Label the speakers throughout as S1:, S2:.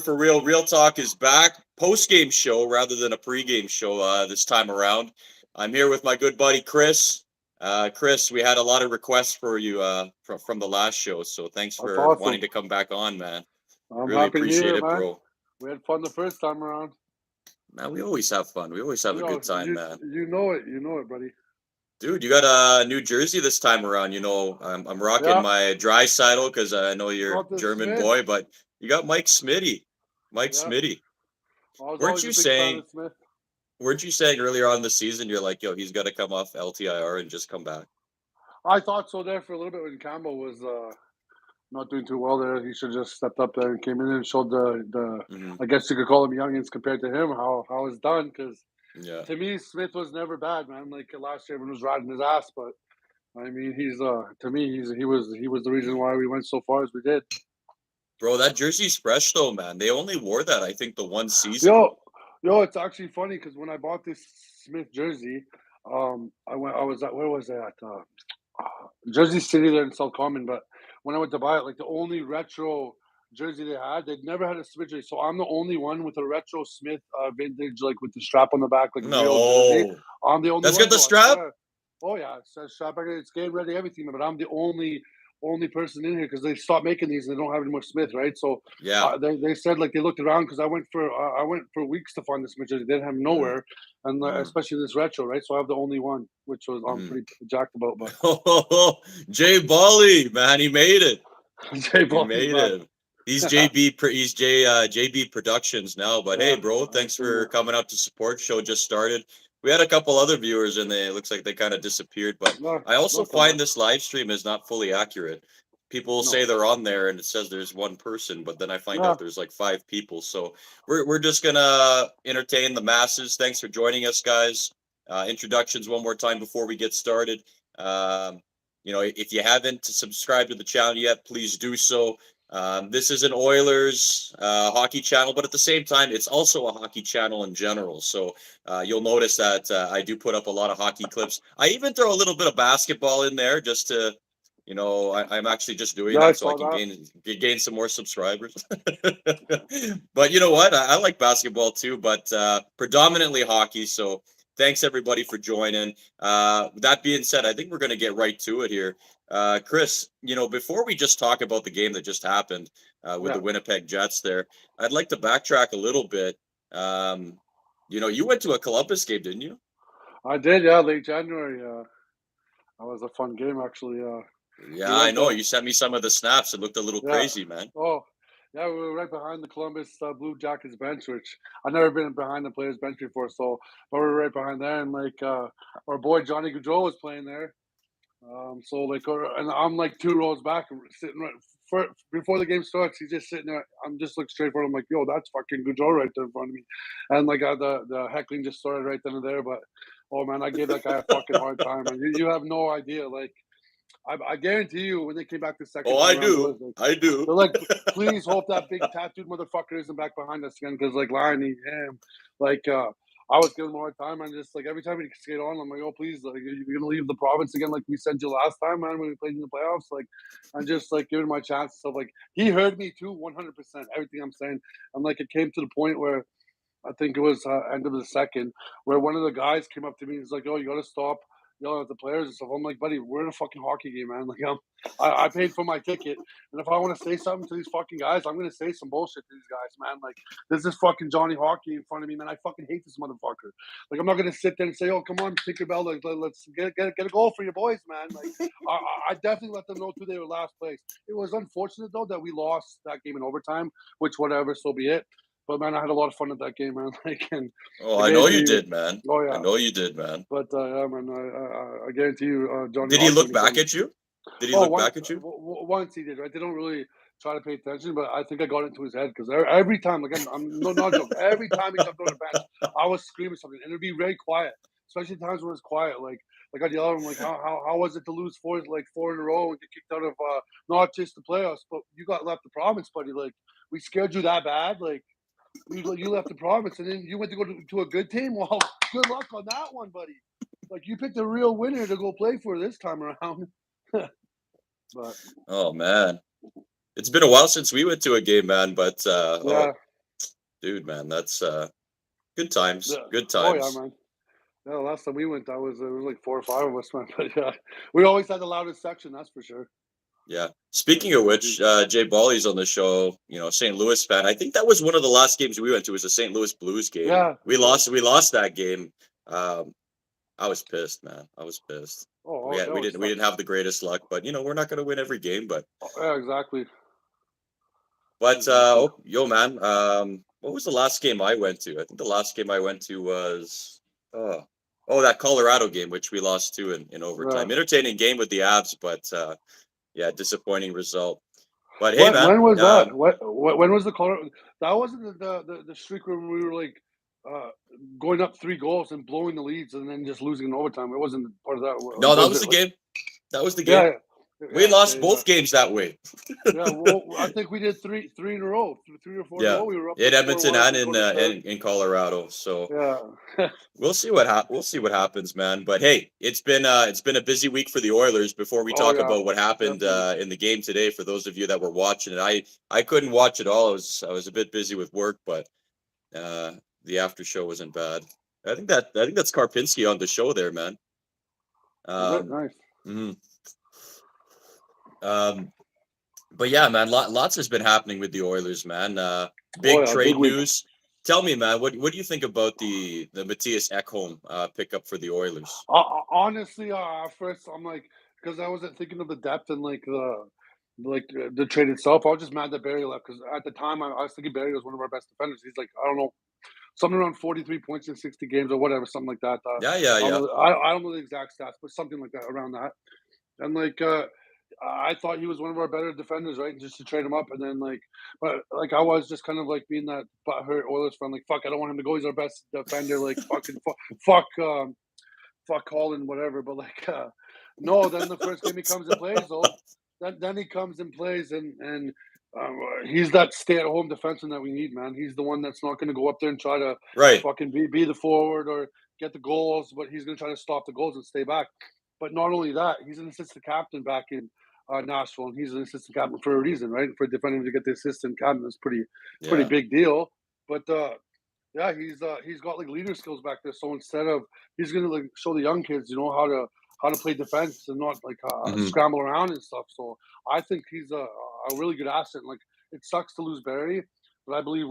S1: for Real. Real Talk is back. Post-game show rather than a pre-game show this time around. I'm here with my good buddy Chris. Chris, we had a lot of requests for you from the last show, so thanks
S2: That's
S1: for wanting
S2: awesome.
S1: to come back on, man.
S2: I'm
S1: Really
S2: happy to be
S1: appreciate
S2: here,
S1: it,
S2: man.
S1: bro.
S2: We had fun the first time around.
S1: Man, we always have fun. We always have a good time,
S2: You
S1: man.
S2: you know it. You know it, buddy.
S1: Dude, you got a New Jersey this time around. I'm rocking
S2: Yeah.
S1: my dry saddle because I know you're
S2: Not the
S1: German
S2: Smith.
S1: boy, but you got Mike Smitty. Mike
S2: Yeah.
S1: Smitty.
S2: I was
S1: Weren't
S2: always
S1: you
S2: a big fan
S1: saying
S2: of Smith.
S1: weren't you saying earlier on in the season you're like, yo, he's got to come off LTIR and just come back?
S2: I thought so there for a little bit when Campbell was not doing too well there. He should just stepped up there and came in and showed the
S1: Hmm.
S2: I guess you could call him youngins compared to him how it's done. Because
S1: Yeah.
S2: to me, Smith was never bad, man. Like last year, everyone was riding his ass, but I mean, he's to me, he was the reason why we went so far as we did.
S1: Bro, that jersey's fresh though, man. They only wore that, I think, the one season.
S2: Yo, it's actually funny because when I bought this Smith jersey, I was at where was I at? Jersey City there in South Common, but when I went to buy it, like the only retro jersey they had, they'd never had a Smith jersey. So I'm the only one with a retro Smith vintage, like with the strap on the back, like real jersey.
S1: No.
S2: I'm the only
S1: That's
S2: one,
S1: got the
S2: bro, I
S1: strap?
S2: swear. Oh yeah, it says strap back. It's game ready, everything, but I'm the only person in here because they stopped making these and they don't have any more Smith, right? So
S1: Yeah.
S2: they said like they looked around because I went for weeks to find this Smith jersey. They didn't have
S1: Hmm.
S2: nowhere, and
S1: Hmm.
S2: especially this retro, right? So I have the only one, which was I'm
S1: Hmm.
S2: pretty jacked about. But
S1: Jay Bolly, man, he made it.
S2: Jay
S1: He
S2: Bolly,
S1: made
S2: man.
S1: it. He's JB. He's JB Productions now. But hey,
S2: Yeah,
S1: bro,
S2: I've
S1: thanks
S2: seen
S1: for
S2: that.
S1: coming out to support. Show just started. We had a couple other viewers, and it looks like they kind of disappeared. But
S2: No,
S1: I also
S2: they'll come
S1: find
S2: back.
S1: this live stream is not fully accurate. People say
S2: No,
S1: they're on there, and it says there's one person, but then I find
S2: yeah,
S1: out there's like five people. So we're just gonna entertain the masses. Thanks for joining us, guys. Introductions one more time before we get started. Um, if you haven't subscribed to the channel yet, please do so. This is an Oilers hockey channel, but at the same time, it's also a hockey channel in general. So you'll notice that I do put up a lot of hockey clips. I even throw a little bit of basketball in there just to, I'm actually just doing
S2: yeah, I
S1: that so I
S2: saw
S1: can
S2: that.
S1: gain some more subscribers. But you know what? I like basketball too, but predominantly hockey. So thanks everybody for joining. That being said, I think we're going to get right to it here. Chris, before we just talk about the game that just happened with the
S2: Yeah,
S1: Winnipeg Jets there, I'd like to backtrack a little bit. You went to a Columbus game, didn't you?
S2: I did. Yeah, late January. That was a fun game actually. We
S1: Yeah, I
S2: went
S1: know.
S2: to
S1: You sent me some of the snaps. It looked a little
S2: yeah.
S1: crazy, man.
S2: Oh, yeah, we were right behind the Columbus Blue Jackets bench, which I've never been behind the players' bench before. So, but we were right behind there, and like our boy Johnny Gaudreau was playing there. So like, and I'm like two rows back, sitting right before the game starts. He's just sitting there. I'm just looking straight for him, like, yo, that's fucking Gaudreau right there in front of me, and like the heckling just started right then and there. But oh man, I gave that guy a fucking hard time, and you have no idea, like. I guarantee you, when they came back the second
S1: Oh,
S2: time
S1: I
S2: around, it
S1: do.
S2: was like
S1: I do.
S2: they're like, please hope that big tattooed motherfucker isn't back behind us again, because like Lonnie, him, like I was giving him a hard time, and just like every time he skate on, I'm like, oh please, like you're gonna leave the province again, like we sent you last time, man, when we played in the playoffs, like, and just like giving my chances. So like he heard me too, 100%, everything I'm saying, and like it came to the point where I think it was end of the second, where one of the guys came up to me and was like, "Oh, you got to stop yelling at the players and stuff." I'm like, "Buddy, we're in a fucking hockey game, man. Like, I paid for my ticket, and if I want to say something to these fucking guys, I'm gonna say some bullshit to these guys, man. Like, this is fucking Johnny Hockey in front of me, man. I fucking hate this motherfucker. Like, I'm not gonna sit there and say, "Oh, come on, take your bell. Like, let's get a goal for your boys, man." Like, I definitely let them know too they were last place. It was unfortunate though that we lost that game in overtime, which whatever, so be it. But man, I had a lot of fun at that game, man. Like, and
S1: Oh,
S2: I
S1: I know
S2: guarantee
S1: you
S2: you,
S1: did, man.
S2: oh
S1: I
S2: yeah.
S1: know you did, man.
S2: But yeah, man, I guarantee you, Johnny
S1: Did he
S2: Hockey
S1: look
S2: when he
S1: back
S2: comes.
S1: at you? Did he
S2: Oh,
S1: look
S2: once,
S1: back at you?
S2: once he did, right? They don't really try to pay attention, but I think I got into his head because every time, like, I'm no, not joke. Every time he jumped on the bench, I was screaming something, and it'd be very quiet, especially times when it's quiet. Like I'd yell at him, like, how was it to lose four in a row and get kicked out of not just the playoffs, but you got left the province, buddy. Like, we scared you that bad, like. You left the province and then you went to go to a good team. Well, good luck on that one, buddy. Like you picked a real winner to go play for this time around. But
S1: Oh man, it's been a while since we went to a game, man. But
S2: yeah,
S1: dude, man, that's good times.
S2: Yeah.
S1: Good
S2: Oh yeah,
S1: times.
S2: man. Yeah, last time we went, that was it was like 4 or 5 of us, man. But yeah, we always had the loudest section, that's for sure.
S1: Yeah. Speaking of
S2: Dude.
S1: which, Jay Bally's on the show, St. Louis fan. I think that was one of the last games we went to was a St. Louis Blues game.
S2: Yeah,
S1: We
S2: it was.
S1: lost we lost that game. Um, I was pissed, man. I was pissed.
S2: Oh,
S1: We
S2: oh,
S1: had,
S2: that
S1: we
S2: would
S1: didn't we
S2: suck.
S1: didn't have the greatest luck, but we're not gonna win every game,
S2: Yeah, exactly.
S1: but
S2: Exactly.
S1: yo man, what was the last game I went to? I think the last game I went to was uh that Colorado game, which we lost to in
S2: Yeah.
S1: overtime. Entertaining game with the Avs, but yeah, disappointing result. But hey,
S2: What?
S1: man,
S2: When was that? What? When was the Colorado? That wasn't the streak where we were like uh, going up 3 goals and blowing the leads and then just losing in overtime. It wasn't part of that. Like,
S1: no, that
S2: was
S1: was
S2: it
S1: the
S2: like?
S1: game. That was the game.
S2: Yeah,
S1: We
S2: yeah,
S1: lost
S2: okay, yeah,
S1: both games that way.
S2: yeah. Well, I think we did three in a row, 3 or 4 in a
S1: Yeah,
S2: row. We were up
S1: in
S2: like
S1: Edmonton
S2: 4-1
S1: and
S2: and going to third.
S1: in Colorado. So
S2: Yeah,
S1: we'll see what happens, man. But hey, it's been a busy week for the Oilers. Before we
S2: oh
S1: talk
S2: yeah,
S1: about what happened
S2: definitely.
S1: in the game today, for those of you that were watching it, I couldn't watch it all. I was a bit busy with work, but uh, the after show wasn't bad. I think that's Karpinski on the show there, man.
S2: Is it
S1: Um,
S2: nice?
S1: mhm. um, but yeah, man, lots has been happening with the Oilers, man.
S2: Oh
S1: Big
S2: yeah, big
S1: trade
S2: week.
S1: news. Tell me, man, what do you think about the Matthias Ekholm pickup for the Oilers?
S2: Honestly, at first I'm like, because I wasn't thinking of the depth and the trade itself. I was just mad that Barry left because at the time I was thinking Barry was one of our best defenders. He's like, I don't know, something around 43 points in 60 games or whatever, something like that.
S1: Yeah, yeah,
S2: I don't
S1: yeah.
S2: know. I don't know the exact stats, but something like that around that. And I thought he was one of our better defenders, right? Just to trade him up, and then but like I was just kind of like being that butthurt Oilers fan, like fuck, I don't want him to go. He's our best defender. Like fucking fuck, fuck Holland, whatever. But no. Then the first game he comes and plays, though. Then he comes and plays, he's that stay-at-home defenseman that we need, man. He's the one that's not going to go up there and try to
S1: Right.
S2: fucking be the forward or get the goals, but he's going to try to stop the goals and stay back. But not only that, he's an assistant captain back in Nashville, and he's an assistant captain for a reason, right? For a defender to get the assistant captain is pretty
S1: Yeah.
S2: big deal. But yeah, he's got like leader skills back there. So instead of he's gonna like show the young kids, how to play defense and not
S1: Hmm.
S2: scramble around and stuff. So I think he's a really good asset. Like it sucks to lose Barry, but I believe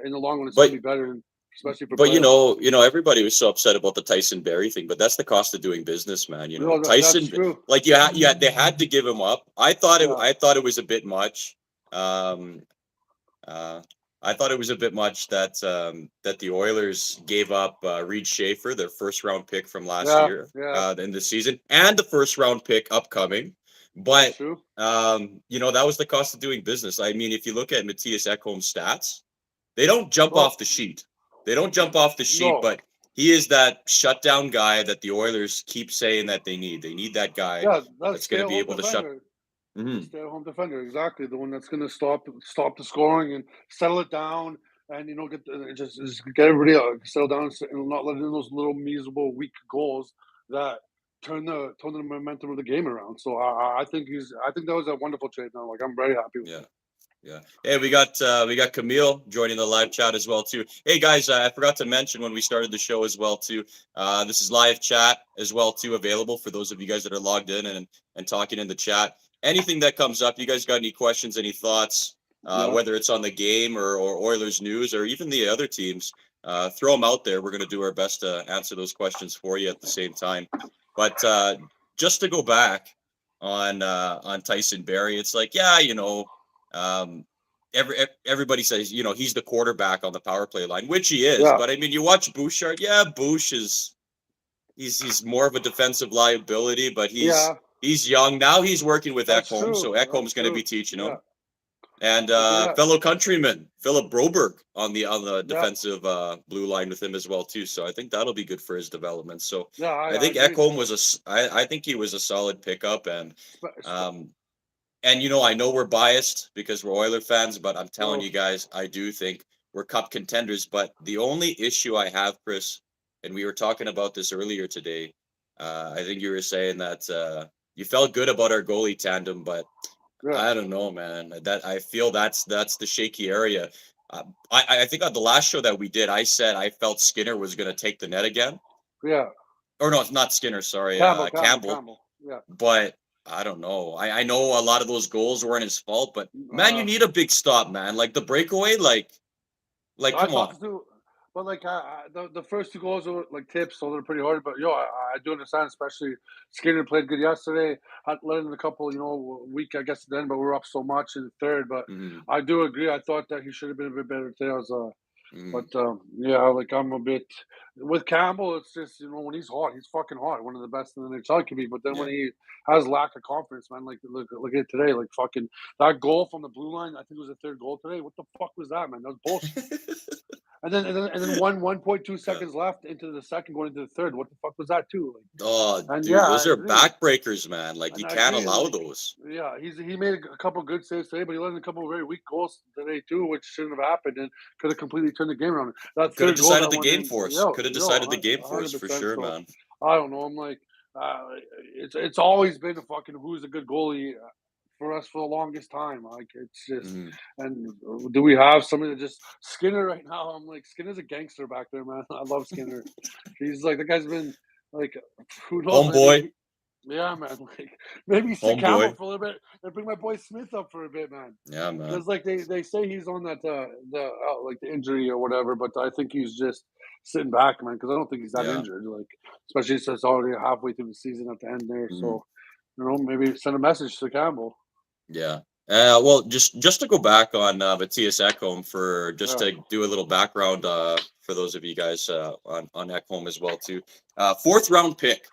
S2: in the long run it's gonna
S1: But
S2: be better, and especially for
S1: but
S2: playoffs.
S1: everybody was so upset about the Tyson Berry thing, but that's the cost of doing business, man.
S2: No, that's
S1: Tyson,
S2: true.
S1: like they had to give him up.
S2: Yeah.
S1: I thought it was a bit much. Um, uh, I thought it was a bit much that the Oilers gave up Reed Schaefer, their first round pick from last
S2: Yeah.
S1: year
S2: Yeah.
S1: in the season, and the first round pick upcoming.
S2: That's
S1: But
S2: true.
S1: that was the cost of doing business. I mean, if you look at Matthias Ekholm's stats, they don't jump
S2: Well,
S1: off the sheet. They don't jump off the sheet,
S2: no.
S1: but he is that shutdown guy that the Oilers keep saying that they need. They need that guy
S2: Yeah, that's
S1: that's going to be
S2: stay-at-home
S1: able to shut.
S2: defender. The
S1: Mhm.
S2: stay-at-home defender, exactly. The one that's going to stop the scoring and settle it down, and just get everybody settle down and not let in those little miserable weak goals that turn the momentum of the game around. So I think that was a wonderful trade. Now, like I'm very happy with
S1: Yeah.
S2: it.
S1: Yeah. Hey, we got Camille joining the live chat as well too. Hey guys, I forgot to mention when we started the show as well too. This is live chat as well too, available for those of you guys that are logged in and talking in the chat. Anything that comes up, you guys got any questions, any thoughts,
S2: Yeah,
S1: whether it's on the game or Oilers news or even the other teams, throw them out there. We're going to do our best to answer those questions for you at the same time. But just to go back on Tyson Berry, it's like, yeah, um, everybody says, he's the quarterback on the power play line, which he is.
S2: yeah,
S1: But I mean, you watch Bouchard. Yeah, Bouch is he's more of a defensive liability, but
S2: yeah.
S1: he's young now. He's working with
S2: That's
S1: Ekholm, so
S2: true.
S1: Ekholm's
S2: That's
S1: going to be
S2: true.
S1: teaching
S2: Yeah,
S1: him. And
S2: but yeah,
S1: fellow countryman Philip Broberg on the
S2: yeah,
S1: defensive blue line with him as well too. So I think that'll be good for his development. So
S2: yeah.
S1: I
S2: I
S1: think
S2: agree.
S1: Ekholm I think he was a solid pickup,
S2: Spe- spe-
S1: um, and I know we're biased because we're Oiler fans, but I'm telling
S2: oh,
S1: you guys, I do think we're cup contenders. But the only issue I have, Chris, and we were talking about this earlier today, I think you were saying that you felt good about our goalie tandem, but
S2: yeah,
S1: I don't know, man. That I feel that's the shaky area. I think on the last show that we did, I said I felt Skinner was going to take the net again.
S2: Yeah.
S1: Or no, it's not Skinner. Sorry,
S2: Campbell. Yeah.
S1: But I don't know. I know a lot of those goals weren't his fault, but man, you
S2: Uh,
S1: need a big stop, man. Like the breakaway, like
S2: I
S1: come on.
S2: talked to, but like the first two goals were like tips, so they're pretty hard. But I do understand, especially Skinner played good yesterday. Had let in a couple, weak I guess then, but we're up so much in the third. But
S1: Mm,
S2: I do agree. I thought that he should have been a bit better today.
S1: mm,
S2: But yeah, like I'm a bit with Campbell. It's just when he's hot, he's fucking hot. One of the best in the NHL can be. But then when
S1: yeah.
S2: he has lack of confidence, man, like look at it today, like fucking that goal from the blue line. I think it was the third goal today. What the fuck was that, man? That was bullshit. And then 1.2
S1: Yeah.
S2: seconds left into the second, going into the third. What the fuck was that too?
S1: Oh,
S2: And
S1: dude,
S2: yeah, I
S1: those are
S2: agree.
S1: backbreakers, man. Like you
S2: And I
S1: can't
S2: agree.
S1: allow
S2: Like
S1: those.
S2: yeah, he made a couple good saves today, but he let in a couple of very weak goals today too, which shouldn't have happened and could have completely turned the game around. That
S1: Could have
S2: third goal
S1: decided
S2: that
S1: the
S2: went
S1: game
S2: in,
S1: for us. Could have decided the game for us for
S2: 100%.
S1: sure,
S2: So
S1: man.
S2: I don't know. I'm like, uh, it's always been a fucking who's a good goalie for us for the longest time. Like it's just,
S1: Mm.
S2: and do we have somebody that just Skinner right now? I'm like, Skinner's a gangster back there, man. I love Skinner. He's like the guy's been like, who knows?
S1: Homeboy,
S2: Yeah, man. Like maybe stick Campbell
S1: homeboy.
S2: for a little bit and bring my boy Smith up for a bit, man.
S1: Yeah, man.
S2: Because like they say he's on that like the injury or whatever, but I think he's just sitting back, man. Because I don't think he's that
S1: Yeah.
S2: injured. Like especially since it's already halfway through the season at the end there.
S1: Mhm.
S2: So maybe send a message to Campbell.
S1: Yeah. Well, just to go back on Matthias Ekholm for just
S2: Yeah,
S1: to do a little background for those of you guys on Ekholm as well too. Fourth round pick.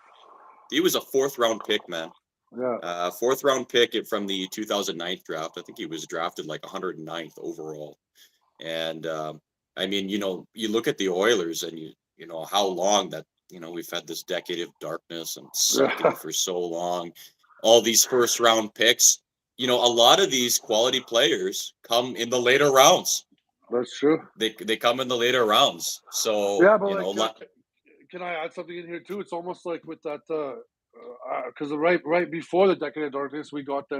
S1: He was a fourth round pick, man.
S2: yeah,
S1: Fourth round pick from the 2009 draft. I think he was drafted like 109th overall. And I mean, you look at the Oilers and you know how long that we've had this decade of darkness and sucking
S2: yeah.
S1: for so long. All these first round picks, a lot of these quality players come in the later rounds.
S2: That's true.
S1: They come in the later rounds. So
S2: Yeah, but like,
S1: lot.
S2: can I add something in here too? It's almost like with that, because right before the decade of darkness, we got the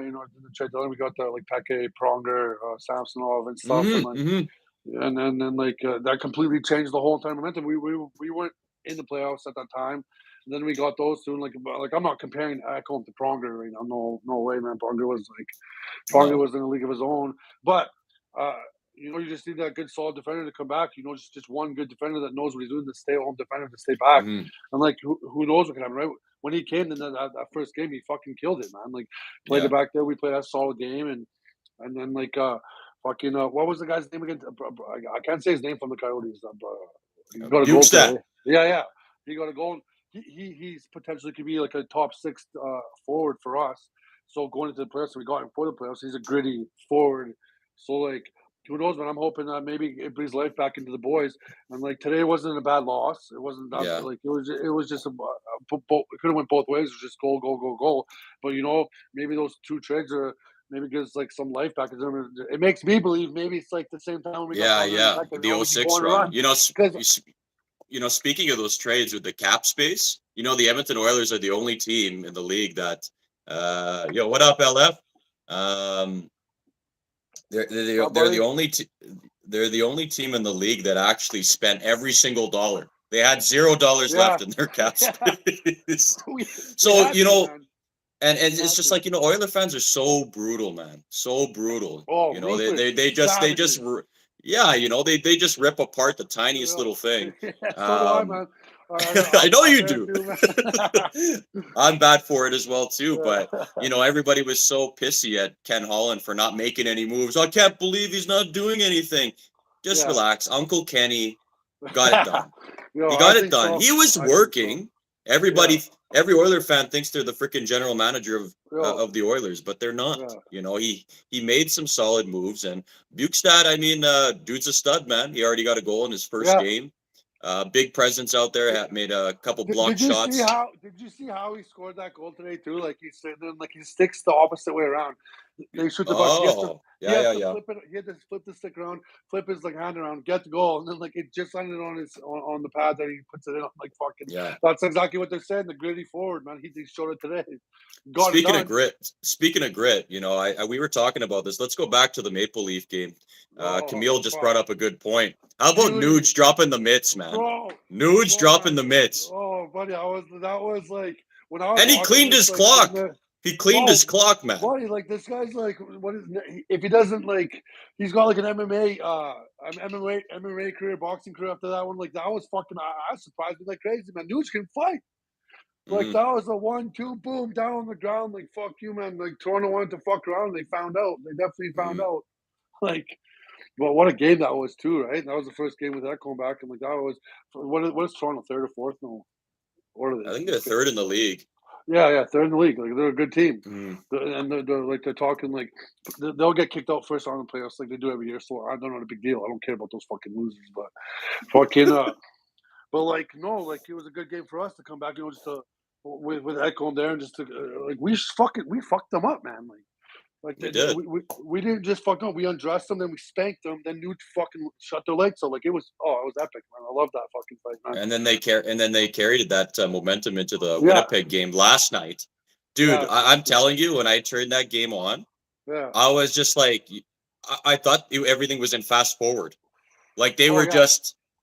S2: trade deadline, we got the like Peke, Pronger, Samsonov, and stuff, and like,
S1: Mm-hmm.
S2: and then like that completely changed the whole entire momentum. We weren't in the playoffs at that time. And then we got those two, and like I'm not comparing Ekholm to Pronger right now. No way, man. Pronger
S1: No.
S2: was in a league of his own, but. Uh, you just need that good, solid defender to come back. Just one good defender that knows what he's doing, the stay-at-home defender to stay back.
S1: Mm-hmm.
S2: And like, who knows what can happen? Right when he came in that first game, he fucking killed it, man. Like, played
S1: Yeah.
S2: it back there. We played a solid game, and then like, fucking, what was the guy's name again? I can't say his name from the Coyotes. He got a goal
S1: Bukestad.
S2: today. Yeah, he got a goal. He's potentially could be like a top six forward for us. So going into the playoffs, we got him for the playoffs. He's a gritty forward. So like who knows, man? I'm hoping that maybe it brings life back into the boys. And like today wasn't a bad loss. It wasn't that
S1: Yeah.
S2: like it was just it could have went both ways. It was just goal, goal, goal, goal. But maybe those two trades are maybe gives like some life back. It makes me believe maybe it's like the same time when we got
S1: Yeah.
S2: Connor in the
S1: Yeah.
S2: second.
S1: The
S2: We can go
S1: '06
S2: on a
S1: run.
S2: run because
S1: Speaking of those trades with the cap space, the Edmonton Oilers are the only team in the league that, what up, LF? Um, they're
S2: buddy.
S1: the they're the only team in the league that actually spent every single dollar. They had $0
S2: Yeah,
S1: left in their cap
S2: yeah.
S1: space.
S2: We
S1: So,
S2: had to, man.
S1: and
S2: We
S1: it's
S2: had
S1: just
S2: to.
S1: like, Oiler fans are so brutal, man. So brutal.
S2: Oh,
S1: They
S2: ruthless
S1: they they just they just
S2: savages.
S1: yeah, they just rip apart the tiniest
S2: Yeah,
S1: little thing.
S2: yeah. So do I,
S1: Um
S2: man.
S1: I know
S2: I'm
S1: you
S2: there
S1: do.
S2: too, man.
S1: I'm bad for it as well too, but
S2: Yeah.
S1: everybody was so pissy at Ken Holland for not making any moves. I can't believe he's not doing anything. Just
S2: Yeah.
S1: relax. Uncle Kenny got it done. He
S2: I
S1: got it
S2: think
S1: done.
S2: so.
S1: He was
S2: I think so.
S1: working.
S2: Yeah.
S1: Every Oiler fan thinks they're the freaking general manager
S2: Yo,
S1: of the Oilers, but they're not.
S2: yeah.
S1: He made some solid moves, and Bukestad, I mean, dude's a stud, man. He already got a goal in his first
S2: Yeah.
S1: game. Big presence out there. Made a couple block shots.
S2: Did you see how he scored that goal today too? Like he's sitting there, like he sticks the opposite way around. They shoot the puck.
S1: Oh,
S2: He has
S1: yeah,
S2: to
S1: yeah,
S2: flip it. He had to flip the stick around, flip his like hand around, get the goal, and then like it just landed on on the pad that he puts it in. I'm like fucking.
S1: yeah.
S2: That's exactly what they're saying. The gritty forward, man. He showed it today. Got it
S1: Speaking of
S2: done.
S1: grit, you know, I we were talking about this. Let's go back to the Maple Leaf game.
S2: Oh
S1: Camille just brought
S2: fuck,
S1: up a good point. How about
S2: dude,
S1: Nuge dropping the mitts, man?
S2: bro,
S1: Nuge
S2: bro,
S1: dropping the mitts,
S2: oh buddy, that was like when I was
S1: and he
S2: watching
S1: cleaned
S2: this,
S1: his
S2: like in
S1: clock.
S2: the
S1: He cleaned his
S2: bro,
S1: clock, man.
S2: buddy, like this guy's like, what is if he doesn't like, he's got like an MMA career, boxing career after that one. Like that was fucking, I surprised me like crazy, man. Nuge can fight. Like
S1: Mm,
S2: that was a 1-2, boom, down on the ground. Like fuck you, man. Like Toronto wanted to fuck around. They found out. They definitely found
S1: mm.
S2: out. Like, well, what a game that was too, right? That was the first game with that going back, and like that was what is Toronto, third or fourth? No, what are
S1: I
S2: they?
S1: think they're third in the league.
S2: Yeah, third in the league. Like they're a good team,
S1: Mm.
S2: and they're talking like they'll get kicked out first round of the playoffs like they do every year. So I don't know the big deal. I don't care about those fucking losers, but fucking but like no, like it was a good game for us to come back, just to with Echo and there, and just to like we fucked them up, man. Like
S1: We did.
S2: we didn't just fuck up. We undressed them, then we spanked them, then Nuge fucking shut their legs. So like it was epic, man. I love that fucking fight, man.
S1: And then they carried that momentum into the
S2: Yeah,
S1: Winnipeg game last night. Dude,
S2: yeah,
S1: I'm telling you, when I turned that game on,
S2: yeah.
S1: I was just like, I thought everything was in fast forward. Like
S2: Oh yeah,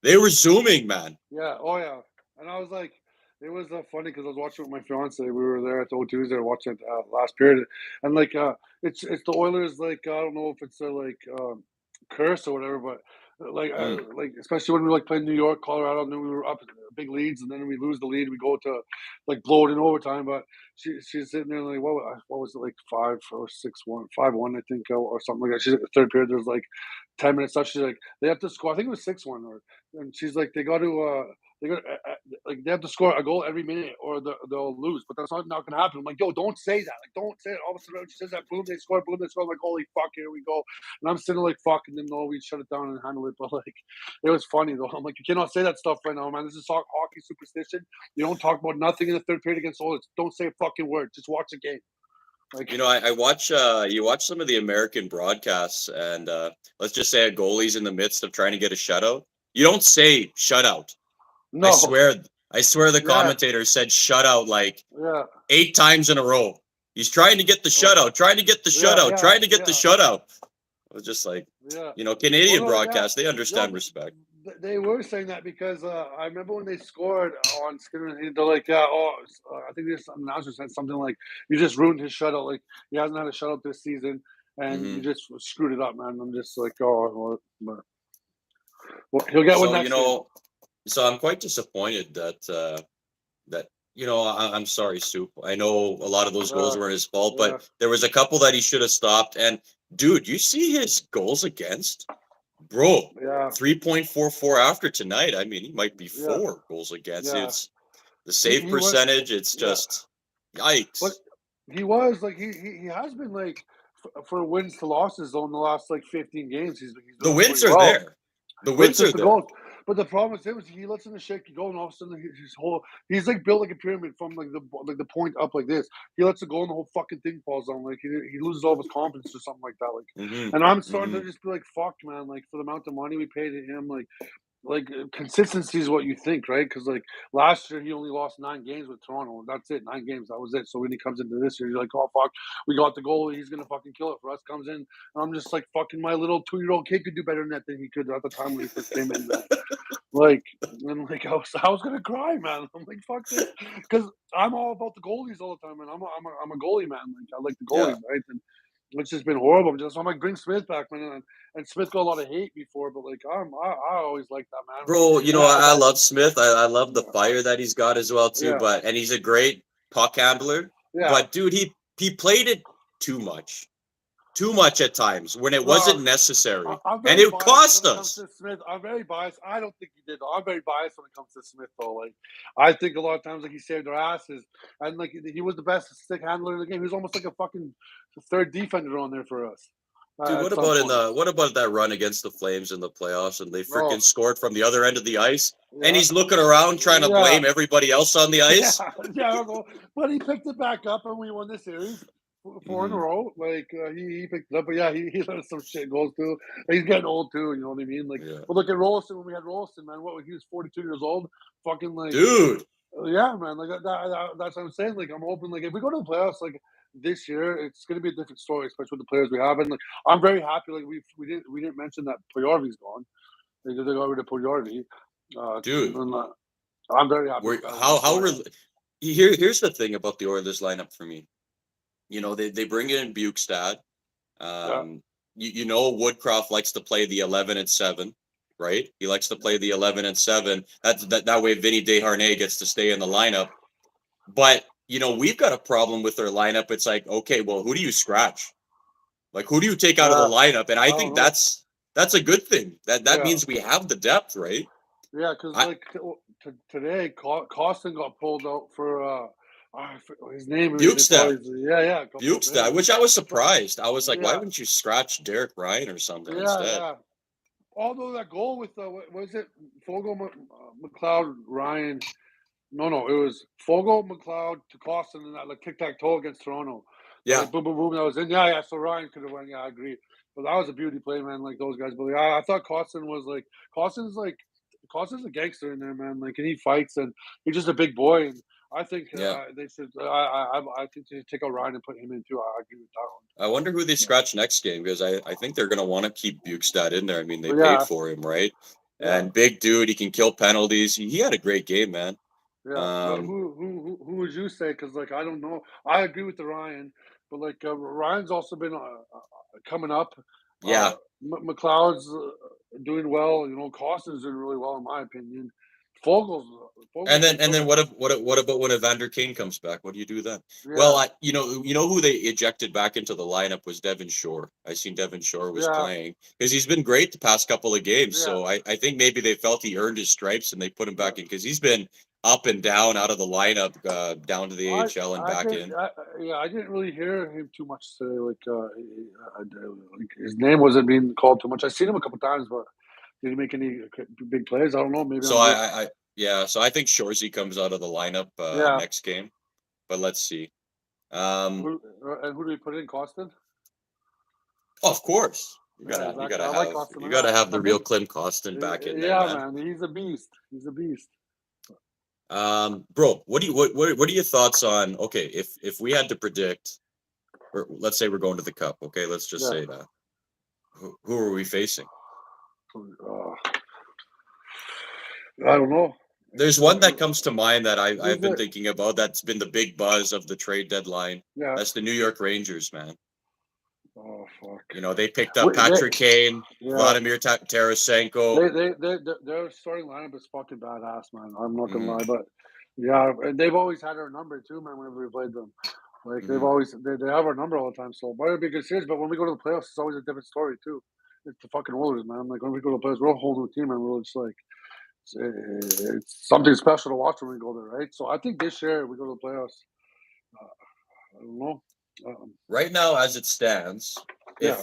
S1: they were zooming, man.
S2: yeah. Oh yeah. And I was like, it was funny because I was watching with my fiance. We were there at the O2s there watching last period, and like it's the Oilers. Like I don't know if it's a like curse or whatever, but
S1: Mm.
S2: like especially when we like playing New York, Colorado, and then we were up big leads, and then we lose the lead, we go to like blow it in overtime. But she's sitting there like what was it like 5 or 6-1, 5-1 I think or something like that. She's at the third period. There's like 10 minutes left. She's like they have to score. I think it was 6-1 or and she's like they got to. They got like they have to score a goal every minute or they'll lose. But that's not gonna happen. I'm like, yo, don't say that. Like, don't say it. All of a sudden, she says that, boom, they score, boom, they score. I'm like, holy fuck, here we go. And I'm sitting like, fuck, and then no, we shut it down and handle it. But like, it was funny though. I'm like, you cannot say that stuff right now, man. This is hockey superstition. You don't talk about nothing in the third period against Oilers. Don't say a fucking word. Just watch the game. Like,
S1: You know, I watch you watch some of the American broadcasts, and let's just say a goalie's in the midst of trying to get a shutout. You don't say shutout. I
S2: no,
S1: swear, I swear the
S2: yeah,
S1: commentator said shutout like
S2: yeah,
S1: 8 times in a row. He's trying to get the
S2: oh,
S1: shutout, trying to get the
S2: yeah,
S1: shutout,
S2: yeah,
S1: trying to get the
S2: yeah,
S1: shutout. I was just like,
S2: yeah.
S1: you know,
S2: Well,
S1: Canadian
S2: no, yeah,
S1: broadcast, they
S2: yeah.
S1: understand respect.
S2: They were saying that because I remember when they scored on Skinner, they're like, yeah, I think this announcer said something like, "You just ruined his shutout. Like he hasn't had a shutout this season, and you
S1: Hmm.
S2: just screwed it up, man." I'm just like, oh, well, he'll get one
S1: So, you
S2: next year.
S1: know, so I'm quite disappointed that you know I'm sorry, Soup. I know a lot of those
S2: Yeah,
S1: goals were his fault,
S2: yeah,
S1: but there was a couple that he should have stopped. And dude, you see his goals against, bro,
S2: yeah,
S1: 3.44 after tonight. I mean, he might be
S2: yeah,
S1: 4 goals against.
S2: yeah.
S1: It's the save
S2: He was,
S1: percentage. It's
S2: yeah,
S1: just
S2: but
S1: yikes.
S2: he was like he has been like for wins to losses on the last like 15 games. He's
S1: The
S2: doing
S1: wins
S2: pretty
S1: are
S2: well.
S1: there. The
S2: But it's
S1: wins are
S2: just the
S1: there.
S2: goals. But the problem is him is he lets in the shit go, and all of a sudden he's like built like a pyramid from like the point up like this. He lets it go, and the whole fucking thing falls down. Like he loses all of his confidence or something like that. Like,
S1: Hmm.
S2: and I'm starting
S1: Hmm.
S2: to just be like, fuck, man. Like for the amount of money we paid him, consistency is what you think, right? Because like last year he only lost 9 games with Toronto. That's it, 9 games. That was it. So when he comes into this year, you're like, oh fuck, we got the goal. He's gonna fucking kill it for us. Comes in, and I'm just like, fucking, my little 2-year-old kid could do better than that than he could at the time when he first came in. Like, and like I was gonna cry, man. I'm like, fuck this, because I'm all about the goalies all the time, and I'm a goalie man. Like I like the goalies,
S1: Yeah.
S2: right? And it's just been horrible. I'm like, bring Smith back, man. And Smith got a lot of hate before, but like I always liked that man.
S1: Bro, you
S2: And
S1: know, I
S2: that
S1: love Smith. I love the
S2: yeah,
S1: fire that he's got as well too.
S2: yeah,
S1: But and he's a great puck handler.
S2: yeah.
S1: But dude, he played it too much at times when it wasn't
S2: Well,
S1: necessary,
S2: I'm
S1: and
S2: very
S1: it
S2: biased when
S1: cost
S2: it comes
S1: us.
S2: to Smith. I'm very biased. I don't think he did. I'm very biased when it comes to Smith, though. Like, I think a lot of times, like, he saved their asses, and like he was the best stick handler in the game. He was almost like a fucking third defender on there for us
S1: Dude,
S2: at some point.
S1: what about that run against the Flames in the playoffs and they freaking
S2: Oh,
S1: scored from the other end of the ice and
S2: yeah,
S1: he's looking around trying to
S2: yeah,
S1: blame everybody else on the
S2: yeah,
S1: ice?
S2: yeah. I don't know. But he picked it back up, and we won the series four in a
S1: Hmm.
S2: row. Like he picked it up, but yeah, he let some shit goals too. He's getting old too. You know what I mean? Like,
S1: Yeah,
S2: but look at Rolston when we had Rolston, man. What he was 42 years old. Fucking like,
S1: dude.
S2: yeah, man. Like that's what I'm saying. Like I'm hoping like if we go to the playoffs like this year, it's gonna be a different story, especially with the players we have. And like I'm very happy. Like we didn't mention that Pujorvi's gone. They got rid of Pujorvi.
S1: Dude,
S2: And, I'm very happy
S1: we're
S2: with that.
S1: how here's the thing about the Oilers lineup for me. You know, they bring in Bukestad.
S2: Yeah,
S1: You know Woodcroft likes to play the 11-7, right? He likes to play the 11-7. That way Vinny Desharnais gets to stay in the lineup. But you know, we've got a problem with their lineup. It's like, okay, well, who do you scratch? Like, who do you take out of the
S2: yeah.
S1: lineup? And I
S2: I don't
S1: think
S2: know.
S1: that's a good thing. That
S2: Yeah,
S1: means we have the depth, right?
S2: yeah. Because
S1: I
S2: like today, Costin got pulled out for his name. It's
S1: Bukestad,
S2: always yeah. Got pulled for him.
S1: which I was
S2: But
S1: surprised. I was like, why
S2: yeah,
S1: wouldn't you scratch Derek Ryan or something
S2: yeah,
S1: instead?
S2: yeah. Although that goal with what was it Fogel, McLeod, Ryan? No, it was Fogel, McLeod to Costin and that like tic tac toe against Toronto. That
S1: Yeah,
S2: like boom, boom, boom. That was in. Yeah. So Ryan could have won. Yeah, I agree. But that was a beauty play, man. Like those guys. But I thought Costin was like Costin's a gangster in there, man. Like and he fights and he's just a big boy. And I think
S1: yeah.
S2: they should. I think they should take out Ryan and put him in too. I agree with that
S1: I wonder who they scratch next game because I think they're going to want to keep Bukestad in there. I mean, they
S2: one.
S1: paid
S2: Yeah,
S1: for him, right?
S2: yeah.
S1: And big dude, he can kill penalties. He had a great game, man.
S2: Yeah, but
S1: Um,
S2: who would you say? Because like I don't know. I agree with the Ryan, but like Ryan's also been coming up. Uh,
S1: yeah.
S2: McLeod's doing well. You know, Costin's doing really well in my opinion. Fogel's been
S1: And then
S2: cooking.
S1: what about when Evander Kane comes back? What do you do then? Well,
S2: Yeah,
S1: you know who they ejected back into the lineup was Devon Shore. I seen Devon Shore was
S2: yeah,
S1: playing because he's been great the past couple of games.
S2: yeah,
S1: So I think maybe they felt he earned his stripes and they put him
S2: yeah.
S1: back in because he's been up and down out of the lineup, down to the
S2: I
S1: AHL and
S2: I
S1: back
S2: didn't
S1: in.
S2: yeah I didn't really hear him too much today. Like his name wasn't being called too much. I've seen him a couple times, but did he make any big plays? I don't know. Maybe
S1: So
S2: I'm just
S1: I yeah, so I think Shorzy comes out of the lineup
S2: yeah.
S1: next game, but let's see. Um,
S2: Who do we put in? Costin?
S1: of course,
S2: Yeah, exactly. I like Costin.
S1: you
S2: Yeah,
S1: gotta have the
S2: I'm
S1: real
S2: big.
S1: Klim Kostin back in there,
S2: Yeah,
S1: man.
S2: man. He's a beast. He's a beast.
S1: Bro, what are your thoughts on okay, if we had to predict, or let's say we're going to the cup, okay, let's just
S2: Yeah.
S1: say that. Who are we facing?
S2: I don't know.
S1: There's one that comes to mind that I've
S2: Who's
S1: been
S2: it?
S1: thinking about that's been the big buzz of the trade deadline.
S2: Yeah.
S1: That's the New York Rangers, man.
S2: Oh fuck.
S1: You know, they picked up
S2: They,
S1: Patrick Kane,
S2: yeah.
S1: Vladimir Tarasenko.
S2: Their starting lineup is fucking badass, man. I'm not gonna
S1: Hmm.
S2: lie, but yeah, and they've always had our number too, man. Whenever we played them, like
S1: Hmm.
S2: they have our number all the time. So might be a good series, but when we go to the playoffs, it's always a different story too. It's the fucking Oilers, man. Like when we go to the playoffs, we're a whole new team, and we're just like it's something special to watch when we go there, right? So I think this year we go to the playoffs. I don't know.
S1: Right now, as it stands,
S2: Yeah,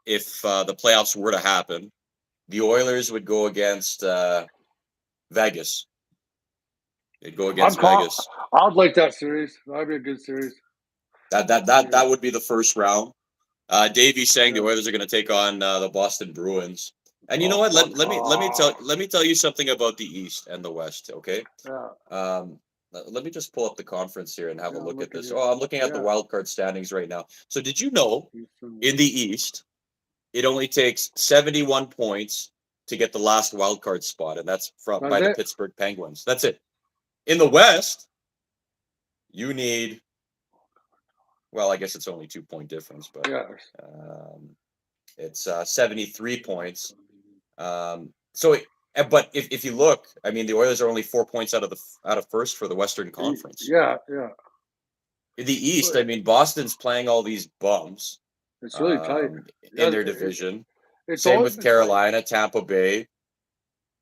S1: if the playoffs were to happen, the Oilers would go against Vegas. They'd go
S2: I'm
S1: against
S2: caught.
S1: Vegas.
S2: I'd like that series. That'd be a good series.
S1: That would be the first round. Davey's saying the
S2: Yeah.
S1: Oilers are going to take on the Boston Bruins. And you know
S2: Oh
S1: what?
S2: fuck.
S1: Let me tell you something about the East and the West. Okay.
S2: Yeah.
S1: Um, let me just pull up the conference here and have a
S2: Yeah. I'm
S1: look at
S2: looking
S1: this.
S2: here.
S1: Oh, I'm looking at the
S2: Yeah.
S1: wild card standings right now. So did you know
S2: East and
S1: in the
S2: West.
S1: East it only takes 71 points to get the last wild card spot, and that's from
S2: That's
S1: by the
S2: it.
S1: Pittsburgh Penguins. That's it. In the West, you need well, I guess it's only 2 point difference, but
S2: Yeah.
S1: um, it's 73 points. So, but if you look, I mean, the Oilers are only 4 points out of first for the Western Conference.
S2: Yeah. Yeah.
S1: In the East, I
S2: But
S1: mean, Boston's playing all these bums
S2: it's really tight.
S1: in
S2: Yeah.
S1: their division.
S2: It's
S1: Same
S2: always
S1: with
S2: been tight.
S1: Carolina, Tampa Bay.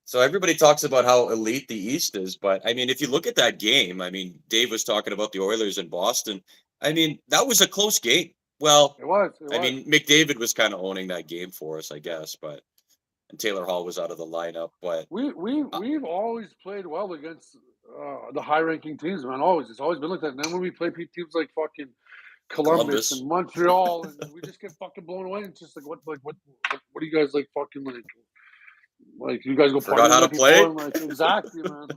S1: So everybody talks about how elite the East is, but I mean, if you look at that game, I mean, Dave was talking about the Oilers in Boston. I mean, that was a close game. Well,
S2: It was. It
S1: I
S2: was.
S1: mean, McDavid was kind of owning that game for us, I guess, but and Taylor Hall was out of the lineup, but
S2: We've always played well against the high ranking teams, man. Always. It's always been like that. And then when we play teams like fucking Columbus and Montreal, and we just get fucking blown away. It's just like what do you guys like fucking like you guys go
S1: Forgot how to
S2: party
S1: play?
S2: before? And, like exactly, man.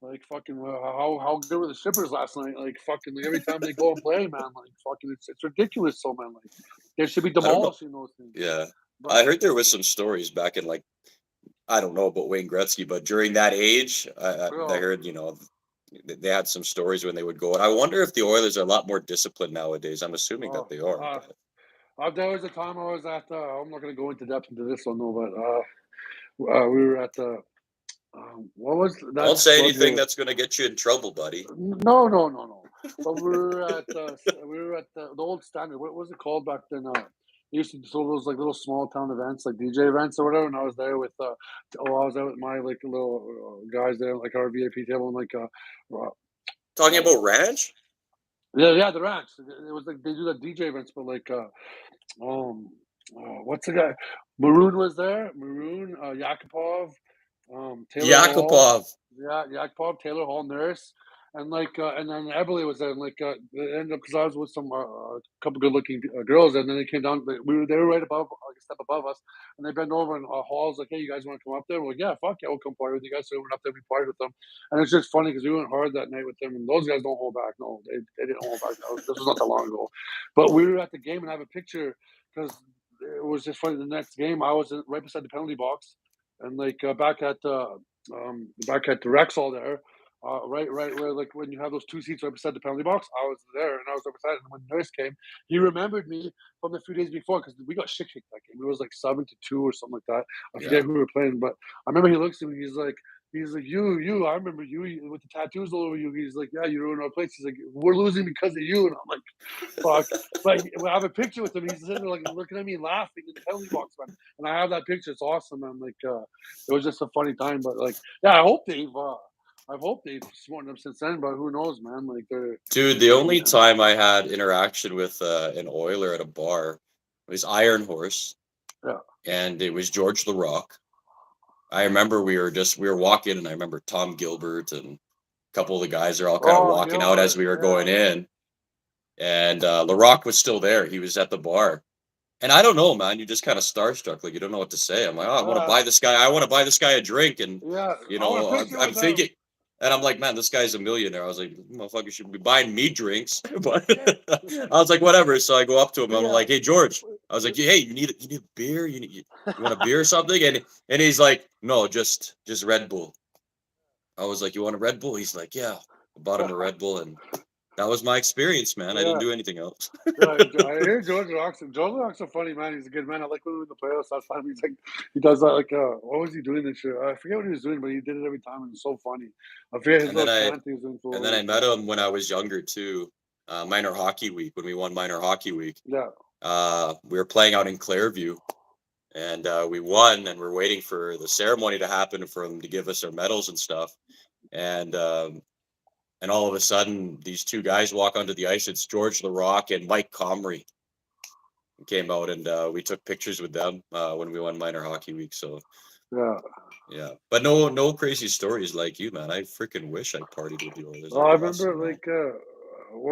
S2: Like fucking how good were the Shippers last night? Like fucking like, every time they go and play, man. Like fucking it's ridiculous. So man, like they should be demolishing those things.
S1: Yeah,
S2: But,
S1: I heard there was some stories back in like I don't know about Wayne Gretzky, but during that age, I heard they had some stories when they would go. And I wonder if the Oilers are a lot more disciplined nowadays. I'm assuming that they are.
S2: there was a time I was at. I'm not going to go into depth into this one, no, but we were at the. What was that?
S1: Don't say anything that's going to get you in trouble, buddy.
S2: No. But we were at the old Standard. What was it called back then? They used to do those like little small town events, like DJ events or whatever. And I was there with I was out with my like little guys there, like our VIP table, and like
S1: talking about ranch.
S2: Yeah, the ranch. It was like they do that DJ events, but like what's the guy? Maroon was there. Maroon, Yakupov, Taylor
S1: Yakupov.
S2: Hall. Yeah, Yakupov, Taylor Hall, Nurse, and like and then Eberle was there. And like it ended up because I was with some couple good-looking girls, and then they came down. They were right above, like a step above us, and they bent over and Hall's like, "Hey, you guys want to come up there?" We're like, "Yeah, fuck yeah, we'll come party with you guys." So we went up there, we partied with them, and it's just funny because we went hard that night with them, and those guys don't hold back. No, they didn't hold back. No, this was not that long ago, but we were at the game and I have a picture because it was just funny. The next game, I was right beside the penalty box, and like back at the Rexall there, right where like when you have those two seats right beside the penalty box, I was there and I was right beside it. And when Nurse came, he remembered me from the few days before because we got shit kicked that game. It was like 7-2 or something like that. I forget who we were playing, but I remember he looks at me. He's like, you. I remember you with the tattoos all over you. He's like, yeah, you ruined our place. He's like, we're losing because of you. And I'm like, fuck. But I have a picture with him. He's sitting there like looking at me laughing in the penalty box, man. And I have that picture. It's awesome, man. Like, it was just a funny time. But like, yeah, I hope they've smartened up since then. But who knows, man? Like,
S1: dude, the only time I had interaction with an Oiler at a bar was Iron Horse.
S2: Yeah.
S1: And it was George the Rock. I remember we were walking, and I remember Tom Gilbert and a couple of the guys are all kind of walking out as we were going in. And LaRock was still there. He was at the bar. And I don't know, man. You just kind of starstruck. Like, you don't know what to say. I'm like, oh, I want to buy this guy a drink. And, I'm thinking, and I'm like, man, this guy's a millionaire. I was like, motherfucker should be buying me drinks. But I was like, whatever. So I go up to him. I'm like, hey, George. I was like, hey, you need a beer? You want a beer or something? And he's like, no, just Red Bull. I was like, you want a Red Bull? He's like, yeah. I bought him a Red Bull, and that was my experience, man. I didn't do anything else.
S2: I hear George Rock's a funny man. He's a good man. I like when we were in the playoffs last time. He's like, he does that. Like, what was he doing this year? I forget what he was doing, but he did it every time. And it was so funny. I forget his little chant he was doing.
S1: And then I met him when I was younger too. Minor Hockey Week, when we won Minor Hockey Week.
S2: Yeah.
S1: We were playing out in Clairview, and we won. And we're waiting for the ceremony to happen for them to give us our medals and stuff. And all of a sudden, these two guys walk onto the ice. It's George LaRock and Mike Comrie came out, and we took pictures with them when we won Minor Hockey Week. So, yeah. But no crazy stories like you, man. I freaking wish I partied with the Oilers.
S2: I remember, like,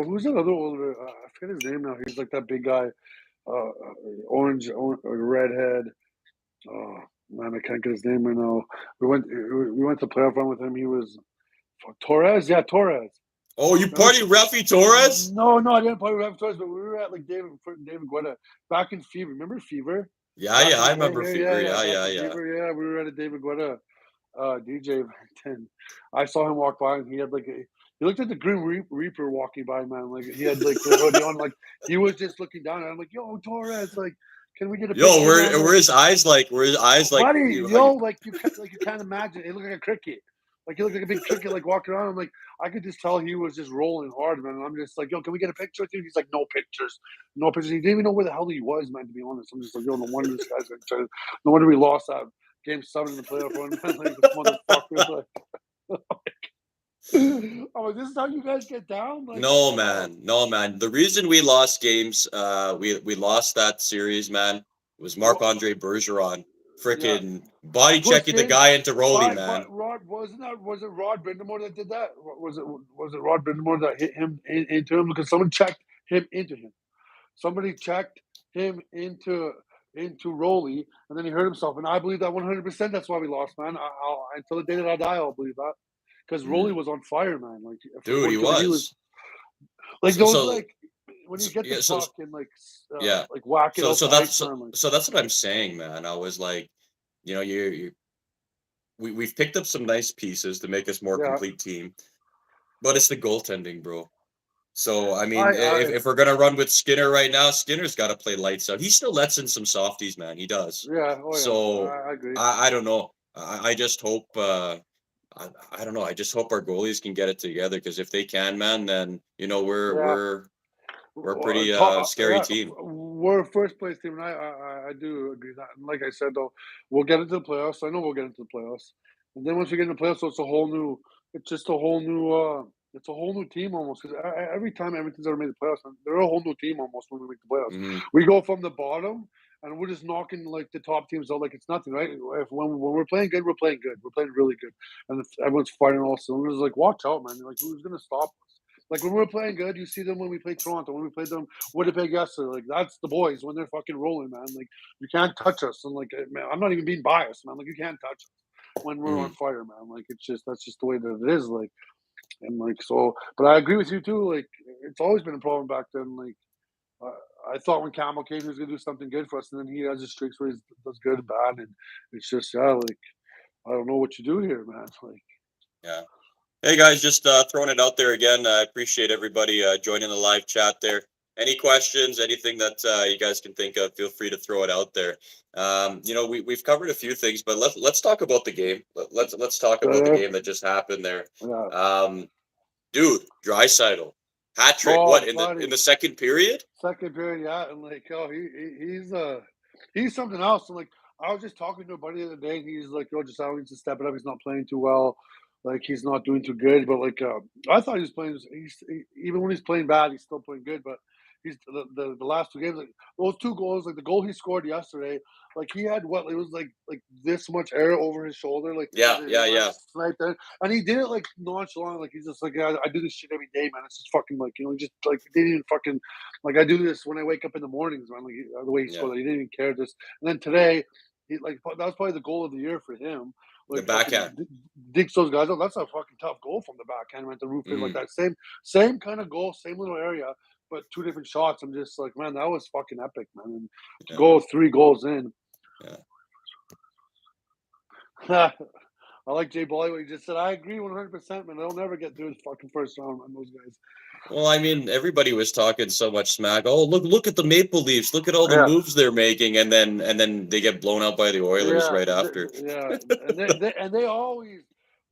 S2: who's another older? I forget his name now. He's like that big guy, orange redhead. Oh man, I can't get his name right now. We went to playoff run with him. He was Torres. Yeah, Torres.
S1: Oh, you partied Rafi Torres?
S2: No, I didn't party with Rafi Torres, but we were at like David Guetta back in Fever. Remember Fever?
S1: Yeah, I remember Fever. Yeah.
S2: Fever, yeah, we were at a David Guetta DJ event, and I saw him walk by, and he had like he looked like the Grim Reaper walking by, man. Like he had like the hoodie on, like he was just looking down, and I'm like, yo, Torres, like, can we get a picture?
S1: Yo, were his eyes like?
S2: Buddy, like you can't imagine. It looked like a cricket. Like he looked like a big cricket, like walking around. I'm like, I could just tell he was just rolling hard, man. And I'm just like, yo, can we get a picture with you? He's like, no pictures. He didn't even know where the hell he was, man. To be honest, I'm just like, yo, no wonder this guy's gonna try. No wonder we lost that game 7 in the playoff run, man. Like this motherfucker. Oh, this is how you guys get down? Like,
S1: no, man. The reason we lost games, we lost that series, man, was Marc-Andre Bergeron freaking body checking the guy into Rolly, man.
S2: Was it Rod Brindamore that did that? Was it Rod Brindamore that hit him into him because someone checked him into him. Somebody checked him into Rolly, and then he hurt himself. And I believe that 100%. That's why we lost, man. Until the day that I die, I'll believe that because Rolly
S1: Mm.
S2: was on fire, man. Like
S1: Dude, he
S2: when he was
S1: was.
S2: like
S1: So,
S2: those
S1: so,
S2: like when you get the
S1: yeah,
S2: puck and
S1: yeah.
S2: like whack it out
S1: So
S2: the
S1: that's
S2: ice, man. Like
S1: so that's what I'm saying, man. I was like, we've picked up some nice pieces to make us more
S2: yeah,
S1: complete team, but it's the goaltending, bro. So I mean,
S2: I
S1: if we're gonna run with Skinner right now, Skinner's got to play lights out. He still lets in some softies, man. He does.
S2: yeah, oh yeah,
S1: So
S2: I agree.
S1: I don't know. I just hope. I don't know. I just hope our goalies can get it together because if they can, man, then
S2: Yeah,
S1: we're a pretty scary
S2: yeah,
S1: team.
S2: we're a first place team, and I do agree that. And like I said, though, we'll get into the playoffs. I know we'll get into the playoffs, and then once we get into the playoffs, it's a whole new. It's just a whole new. It's a whole new team almost. Because every time Edmonton's ever made the playoffs, they're a whole new team almost when we make the playoffs.
S1: Hmm.
S2: We go from the bottom, and we're just knocking like the top teams out like it's nothing, right? If when we're playing good, we're playing good. We're playing really good, and if everyone's firing all cylinders. Like, watch out, man! Like, who's gonna stop us? Like when we're playing good, you see them when we play Toronto, when we played them Winnipeg yesterday. Like that's the boys when they're fucking rolling, man. Like you can't touch us. And like, man, I'm not even being biased, man. Like you can't touch us when we're on
S1: Hmm.
S2: fire, man. Like it's just that's just the way that it is. Like and like so, but I agree with you too. Like it's always been a problem back then. Like I thought when Campbell came, he was gonna do something good for us, and then he has his streaks where he does good and bad, and it's just yeah, like I don't know what you do here, man. Like
S1: Yeah. Hey guys, just throwing it out there again. I appreciate everybody joining the live chat there. Any questions, anything that you guys can think of, feel free to throw it out there. We've covered a few things, but let's talk about the game. Let's talk about the
S2: uh,
S1: game that just happened there.
S2: yeah.
S1: Um, Dude, Draisaitl, hat trick. What
S2: Oh,
S1: in the
S2: buddy.
S1: second period?
S2: Second period, yeah, and like, oh, he's something else. And like, I was just talking to a buddy the other day, and he's like, "Oh, just how needs to step it up. He's not playing too well. Like, he's not doing too good." But like, I thought he was playing. Even when he's playing bad, he's still playing good. But he's the last two games, like those two goals, like the goal he scored yesterday, like he had what it was like this much air over his shoulder, like
S1: Yeah,
S2: he
S1: yeah,
S2: went
S1: yeah,
S2: right there, and he did it like nonchalant, like he's just like, yeah, I do this shit every day, man. It's just fucking like just like he didn't even fucking like I do this when I wake up in the mornings, man. Like the way he
S1: yeah.
S2: scored, he didn't even care. Just and then today, he like that was probably the goal of the year for him.
S1: The
S2: Like fucking
S1: backhand.
S2: digs those guys out. That's a fucking tough goal from the backhand. Went the roof in like
S1: Mm,
S2: that. Same kind of goal, same little area, but two different shots. I'm just like, man, that was fucking epic, man. And to
S1: yeah,
S2: go 3 goals in,
S1: yeah.
S2: I like Jay Bolly what he just said. I agree 100%, man. They'll never get through the fucking first round, man. Those guys.
S1: Well, I mean, everybody was talking so much smack. Oh, look at the Maple Leafs. Look at all the
S2: Yeah,
S1: moves they're making, and then they get blown out by the Oilers
S2: yeah,
S1: right after.
S2: yeah, and they always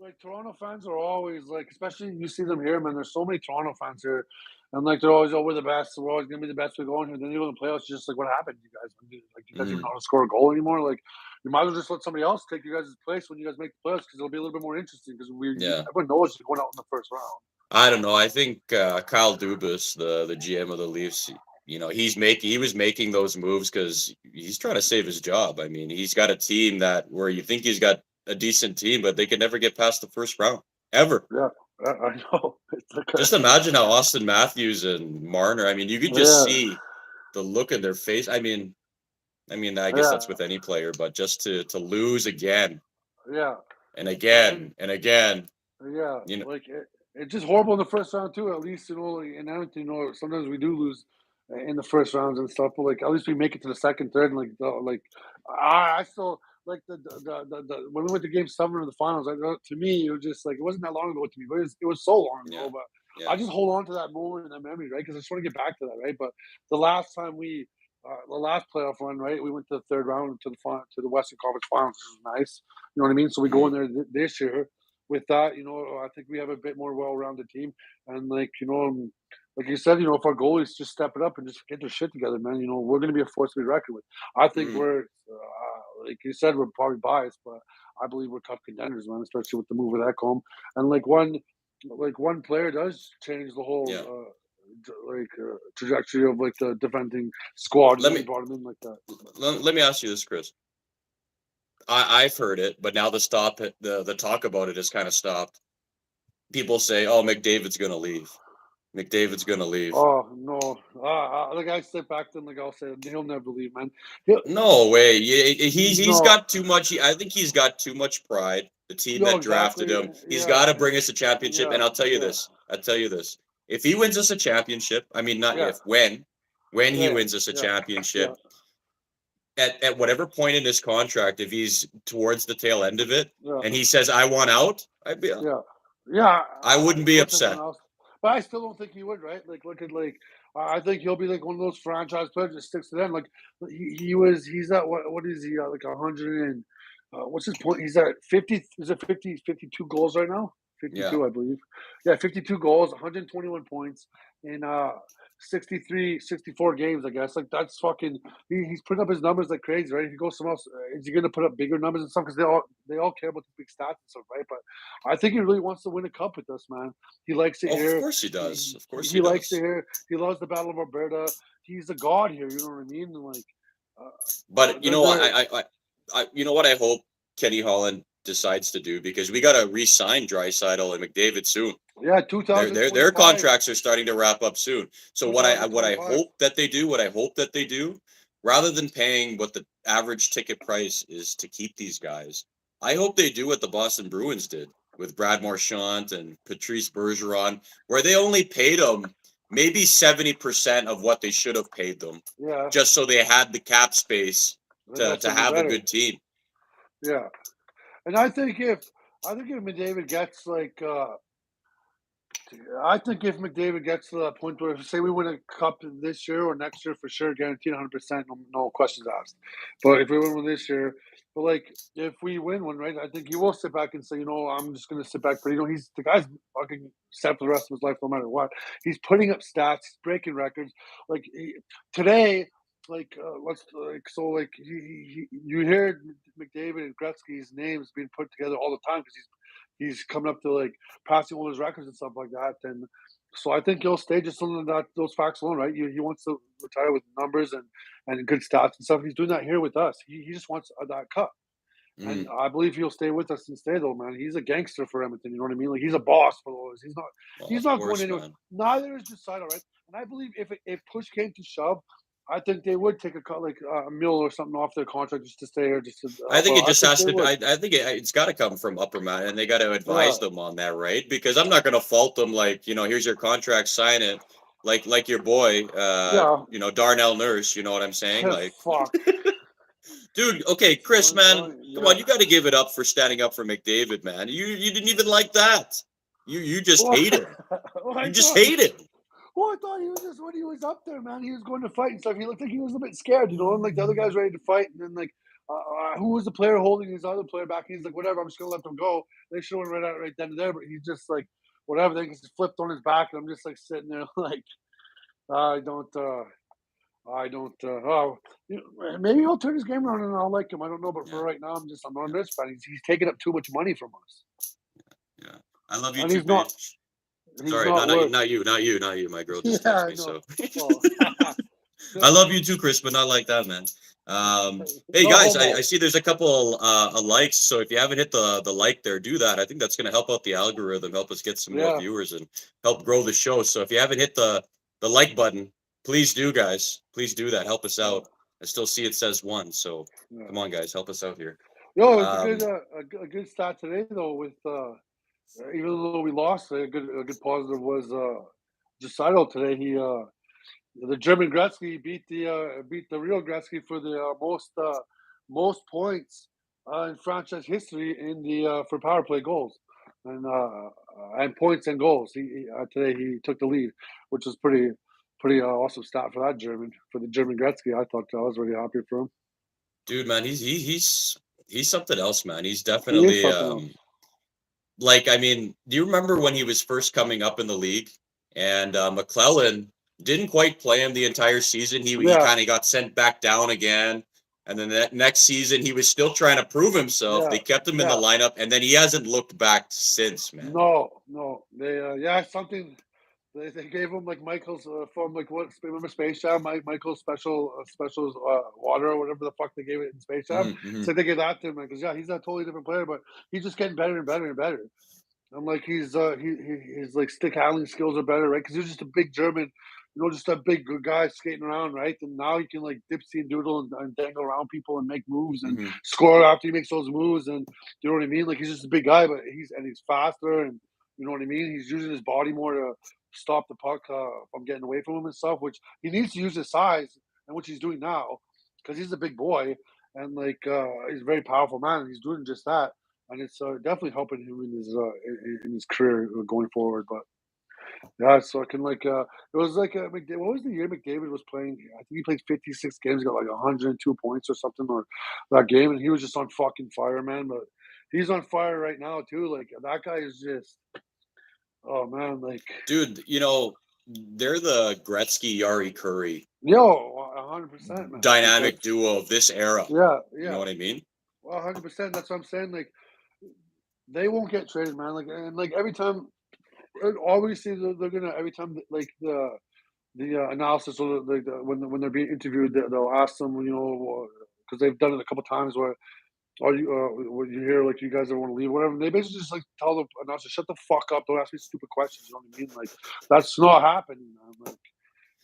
S2: like Toronto fans are always like, especially you see them here, man. There's so many Toronto fans here, and like they're always, oh, we're the best. We're always gonna be the best. We're going here. Then you go to the playoffs, just like what happened, you guys? Like you guys even
S1: Mm,
S2: know how to score a goal anymore? Like you might as well just let somebody else take you guys' place when you guys make the playoffs because it'll be a little bit more interesting because
S1: yeah.
S2: everyone knows you're going out in the first round.
S1: I don't know. I think Kyle Dubas, the GM of the Leafs, he was making those moves because he's trying to save his job. I mean, he's got a team that where you think he's got a decent team, but they could never get past the first round ever.
S2: Yeah, I know. It's like
S1: Just imagine how Austin Matthews and Marner. I mean, you could just
S2: yeah,
S1: see the look in their face. I guess
S2: yeah,
S1: that's with any player, but just to lose again
S2: yeah.
S1: and
S2: And
S1: again and again,
S2: yeah,
S1: you know,
S2: like it's just horrible in the first round too. At least like, in Edmonton, sometimes we do lose in the first rounds and stuff, but like at least we make it to the second, third, and like I still like the when we went to Game 7 of the finals. To me, it was just like it wasn't that long ago to me, but it was so long ago.
S1: yeah,
S2: But I
S1: yeah.
S2: just hold on to that moment and that memory, right? Because I just want to get back to that, right? But the last time the last playoff run, right? We went to the third round to the Western Conference Finals, which was nice. You know what I mean? So we go
S1: Mm,
S2: in there this year with that, I think we have a bit more well-rounded team. And like you said, if our goalies just step it up and just get their shit together, man, we're going to be a force to be reckoned with. I think
S1: mm,
S2: we're, like you said, we're probably biased, but I believe we're cup contenders, man, especially with the move of Ekholm. And like one player does change the whole
S1: yeah.
S2: trajectory of like the defending squad
S1: Let
S2: when we
S1: me
S2: brought him in like that.
S1: let me ask you this, Chris. I've heard it, but now the talk about it has kind of stopped. People say, "Oh, McDavid's going to leave." McDavid's gonna leave.
S2: Oh no! Like I sit back to him, like I'll say, he'll never leave, man. He'll,
S1: No way. He's
S2: no,
S1: got too much. I think he's got too much pride. The team
S2: no,
S1: that drafted
S2: exactly.
S1: him, he's
S2: Yeah,
S1: got to bring us a championship.
S2: yeah,
S1: And I'll tell you
S2: yeah,
S1: this. I'll tell you this. If he wins us a championship, I mean, not
S2: yeah,
S1: if, when he
S2: yeah,
S1: wins us a
S2: yeah, yeah,
S1: championship, at whatever point in his contract, if he's towards the tail end of it,
S2: yeah,
S1: and he says, "I want out,"
S2: yeah, yeah.
S1: I wouldn't be
S2: So it's everyone
S1: upset.
S2: else, but I still don't think he would, right? Like, look at like, I think he'll be like one of those franchise players that sticks to them. Like, he's at what is he at, like 100 and what's his point? He's at 50. Is it 50, 52 goals right now?
S1: Yeah.
S2: 52, I believe. Yeah, 52 goals, 121 points in 63, 64 games, I guess. Like that's fucking. He's putting up his numbers like crazy, right? If he goes somewhere else, is he going to put up bigger numbers and stuff? Because they all care about the big stats and stuff, right? But I think he really wants to win a cup with us, man. He likes to
S1: Oh, of
S2: hear.
S1: course he does. Of course he
S2: He likes to
S1: does.
S2: hear. He loves the Battle of Alberta. He's a god here. You know what I mean? And like,
S1: But you
S2: they're,
S1: know,
S2: they're
S1: you know what I hope Kenny Holland decides to do, because we got to re-sign Draisaitl and McDavid soon.
S2: yeah,
S1: Their
S2: 2025,
S1: contracts are starting to wrap up soon. So what I
S2: 2025.
S1: hope that they do, rather than paying what the average ticket price is to keep these guys, I hope they do what the Boston Bruins did with Brad Marchand and Patrice Bergeron, where they only paid them maybe 70% of what they should have paid them,
S2: Yeah,
S1: just so they had the cap space
S2: they
S1: to
S2: got
S1: to
S2: something
S1: have a
S2: better.
S1: good team.
S2: Yeah, and I think if McDavid gets like I think if McDavid gets to that point where, say, we win a cup this year or next year for sure, guaranteed 100%, no questions asked. But if we win one this year, but like if we win one, right, I think he will sit back and say, I'm just gonna sit back. But he's the guy's fucking set for the rest of his life, no matter what. He's putting up stats, he's breaking records. Like today, like let's like so like you hear McDavid and Gretzky's names being put together all the time because he's coming up to like passing all his records and stuff like that. And so I think he'll stay just on that those facts alone, right? He wants to retire with numbers and good stats and stuff. He's doing that here with us. He just wants that cup. And
S1: Mm,
S2: I believe he'll stay with us and stay though, man. He's a gangster for Edmonton. You know what I mean? Like he's a boss for the Oilers. He's not.
S1: well,
S2: He's
S1: of
S2: not going
S1: course,
S2: anywhere.
S1: man.
S2: Neither is Draisaitl, right? And I believe if push came to shove, I think they would take a cut like a mil or something off their contract just to stay here, just to
S1: I
S2: help
S1: think
S2: out.
S1: it
S2: I
S1: just
S2: think
S1: has
S2: they
S1: to.
S2: would.
S1: I think it's got to come from upper man, and they got to
S2: Yeah,
S1: advise them on that, right? Because I'm not going to fault them. Like, here's your contract, sign it. Like your boy,
S2: yeah.
S1: Darnell Nurse. You know what I'm saying? Like,
S2: Fuck.
S1: dude. Okay, Chris, man, come on,
S2: Yeah.
S1: you got to give it up for standing up for McDavid, man. You didn't even like that. You just
S2: Well,
S1: hate him.
S2: well, I
S1: You just
S2: thought.
S1: hate him.
S2: Well, I thought he was just when he was up there, man. He was going to fight and stuff. He looked like he was a bit scared, and like the other guy's ready to fight, and then like, who was the player holding his other player back? And he's like, whatever, I'm just gonna let them go. They should have went right then and there, but he's just like, whatever. They just flipped on his back, and I'm just like sitting there, like, I don't, I don't. Oh, maybe he'll turn his game around and I'll like him. I don't know, but
S1: Yeah,
S2: for right now, I'm not
S1: yeah,
S2: a Nurse fan. He's taking up too much money from us,
S1: yeah. I love you
S2: and
S1: too, bitch.
S2: he's
S1: Sorry,
S2: not worth.
S1: not you, not you. My girl just
S2: Yeah,
S1: texted
S2: I
S1: me,
S2: know.
S1: so.
S2: Well,
S1: I love you too, Chris, but not like that, man. Hey
S2: no
S1: guys, I
S2: homo.
S1: see there's a couple likes, so if you haven't hit the like there, do that. I think that's going to help out the algorithm, help us get some more
S2: Yeah,
S1: viewers, and help grow the show. So if you haven't hit the like button, please do, guys. Please do that. Help us
S2: yeah,
S1: out. I still see it says 1, so
S2: yeah.
S1: come on, guys, help us out here.
S2: Yo, it's a
S1: Um,
S2: good start today though. With even though we lost, a good positive was Decidal today. The German Gretzky beat the real Gretzky for the most points in franchise history in the for power play goals and points and goals. Today he took the lead, which was pretty awesome stat for the German Gretzky. I thought I was really happy for him.
S1: dude, man, he's something else, man. He's
S2: He is
S1: definitely
S2: something else.
S1: like, I mean, do you remember when he was first coming up in the league and McClellan didn't quite play him the entire season? He
S2: Yeah,
S1: kind of got sent back down again. And then that next season, he was still trying to prove himself.
S2: yeah,
S1: They kept him in the
S2: yeah.
S1: lineup, and then he hasn't looked back since, man.
S2: No, no. Yeah, something. They gave him like Michael's from like what remember Space Jam, Michael's specials water or whatever the fuck they gave it in Space Jam.
S1: Hmm, hmm.
S2: So they gave that to him because yeah, he's a totally different player, but he's just getting better and better and better. I'm like his like stick handling skills are better, right? Because he's just a big German, just a big good guy skating around, right? And now he can like dipsy and doodle and dangle around people and make moves and
S1: Hmm.
S2: score after he makes those moves. And you know what I mean? Like he's just a big guy, but he's faster and you know what I mean. He's using his body more to stop the puck from getting away from him and stuff. Which he needs to use his size and which he's doing now because he's a big boy and like he's a very powerful man. And he's doing just that and it's definitely helping him in his career going forward. But yeah, so I can like it was like what was the year McDavid was playing? I think he played 56 games, got like 102 points or something, or that game, and he was just on fucking fire, man. But he's on fire right now too. Like that guy is just oh man, like
S1: Dude, they're the Gretzky Yari Curry
S2: yo, 100%, man. Like
S1: dynamic
S2: that's
S1: duo of this era.
S2: yeah,
S1: You know
S2: yeah,
S1: what I mean?
S2: 100%. That's what I'm saying. Like they won't get traded, man. Like and like every time, obviously they're gonna every time like the analysis or when they're being interviewed, they'll ask them, because they've done it a couple times where are you when you hear like you guys ever want to leave, whatever. And they basically just like tell the announcer, shut the fuck up, don't ask me stupid questions. You know what I mean? Like that's not happening, man. Like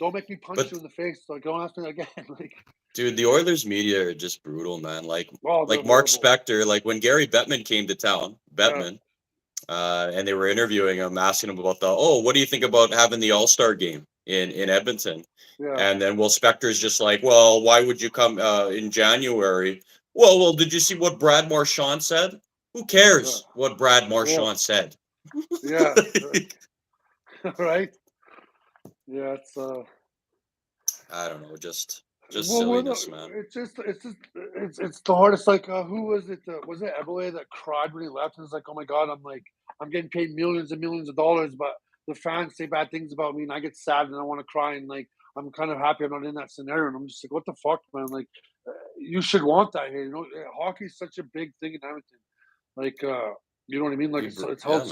S2: don't make me punch
S1: But
S2: you in the face. Like don't ask me again. Like
S1: dude, the Oilers media are just brutal, man.
S2: oh, they're
S1: Like Mark
S2: horrible.
S1: Spector, like when Gary Bettman came to town,
S2: Yeah,
S1: and they were interviewing him, asking him about what do you think about having the All-Star game in Edmonton?
S2: yeah,
S1: And then Will Spector's just like, well, why would you come in January? Well, did you see what Brad Marchand said? Who
S2: yeah,
S1: cares what Brad
S2: yeah,
S1: Marchand said?
S2: yeah. Right? Yeah, it's
S1: I don't know, just
S2: well, we're the,
S1: silliness, man.
S2: it's the hardest. Like, who was it? Was it Eberle that cried when he left? And it's like, oh my god, I'm getting paid millions and millions of dollars, but the fans say bad things about me, and I get sad and I want to cry, and like I'm kind of happy I'm not in that scenario, and I'm just like, what the fuck, man? Like, you should want that here. Hockey's such a big thing in Edmonton. Like, you know what I mean? Like,
S1: Yeah, man.
S2: it's held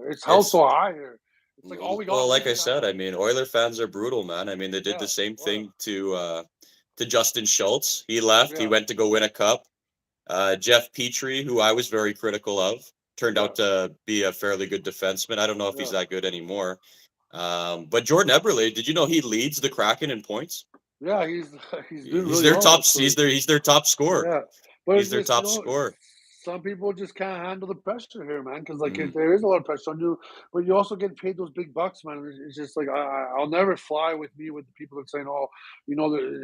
S1: It's
S2: so high here. It's like all we
S1: Well,
S2: got
S1: like I
S2: wins now.
S1: said, I mean, Oiler fans are brutal, man. I mean, they did
S2: Yeah,
S1: the same
S2: well,
S1: thing to Justin Schultz. He left. He
S2: yeah,
S1: went to go win a cup. Jeff Petrie, who I was very critical of, turned
S2: yeah,
S1: out to be a fairly good defenseman. I don't know if he's
S2: yeah.
S1: that good anymore. But Jordan Eberle, did you know he leads the Kraken in points?
S2: Yeah, he's doing
S1: He's
S2: really
S1: their
S2: well
S1: top.
S2: actually.
S1: He's their top scorer.
S2: Yeah, but
S1: He's
S2: it's
S1: their
S2: just
S1: top scorer.
S2: some people just can't handle the pressure here, man. Because like
S1: Mm,
S2: there is a lot of pressure on you, but you also get paid those big bucks, man. It's just like I'll never fly with me with the people that saying, oh,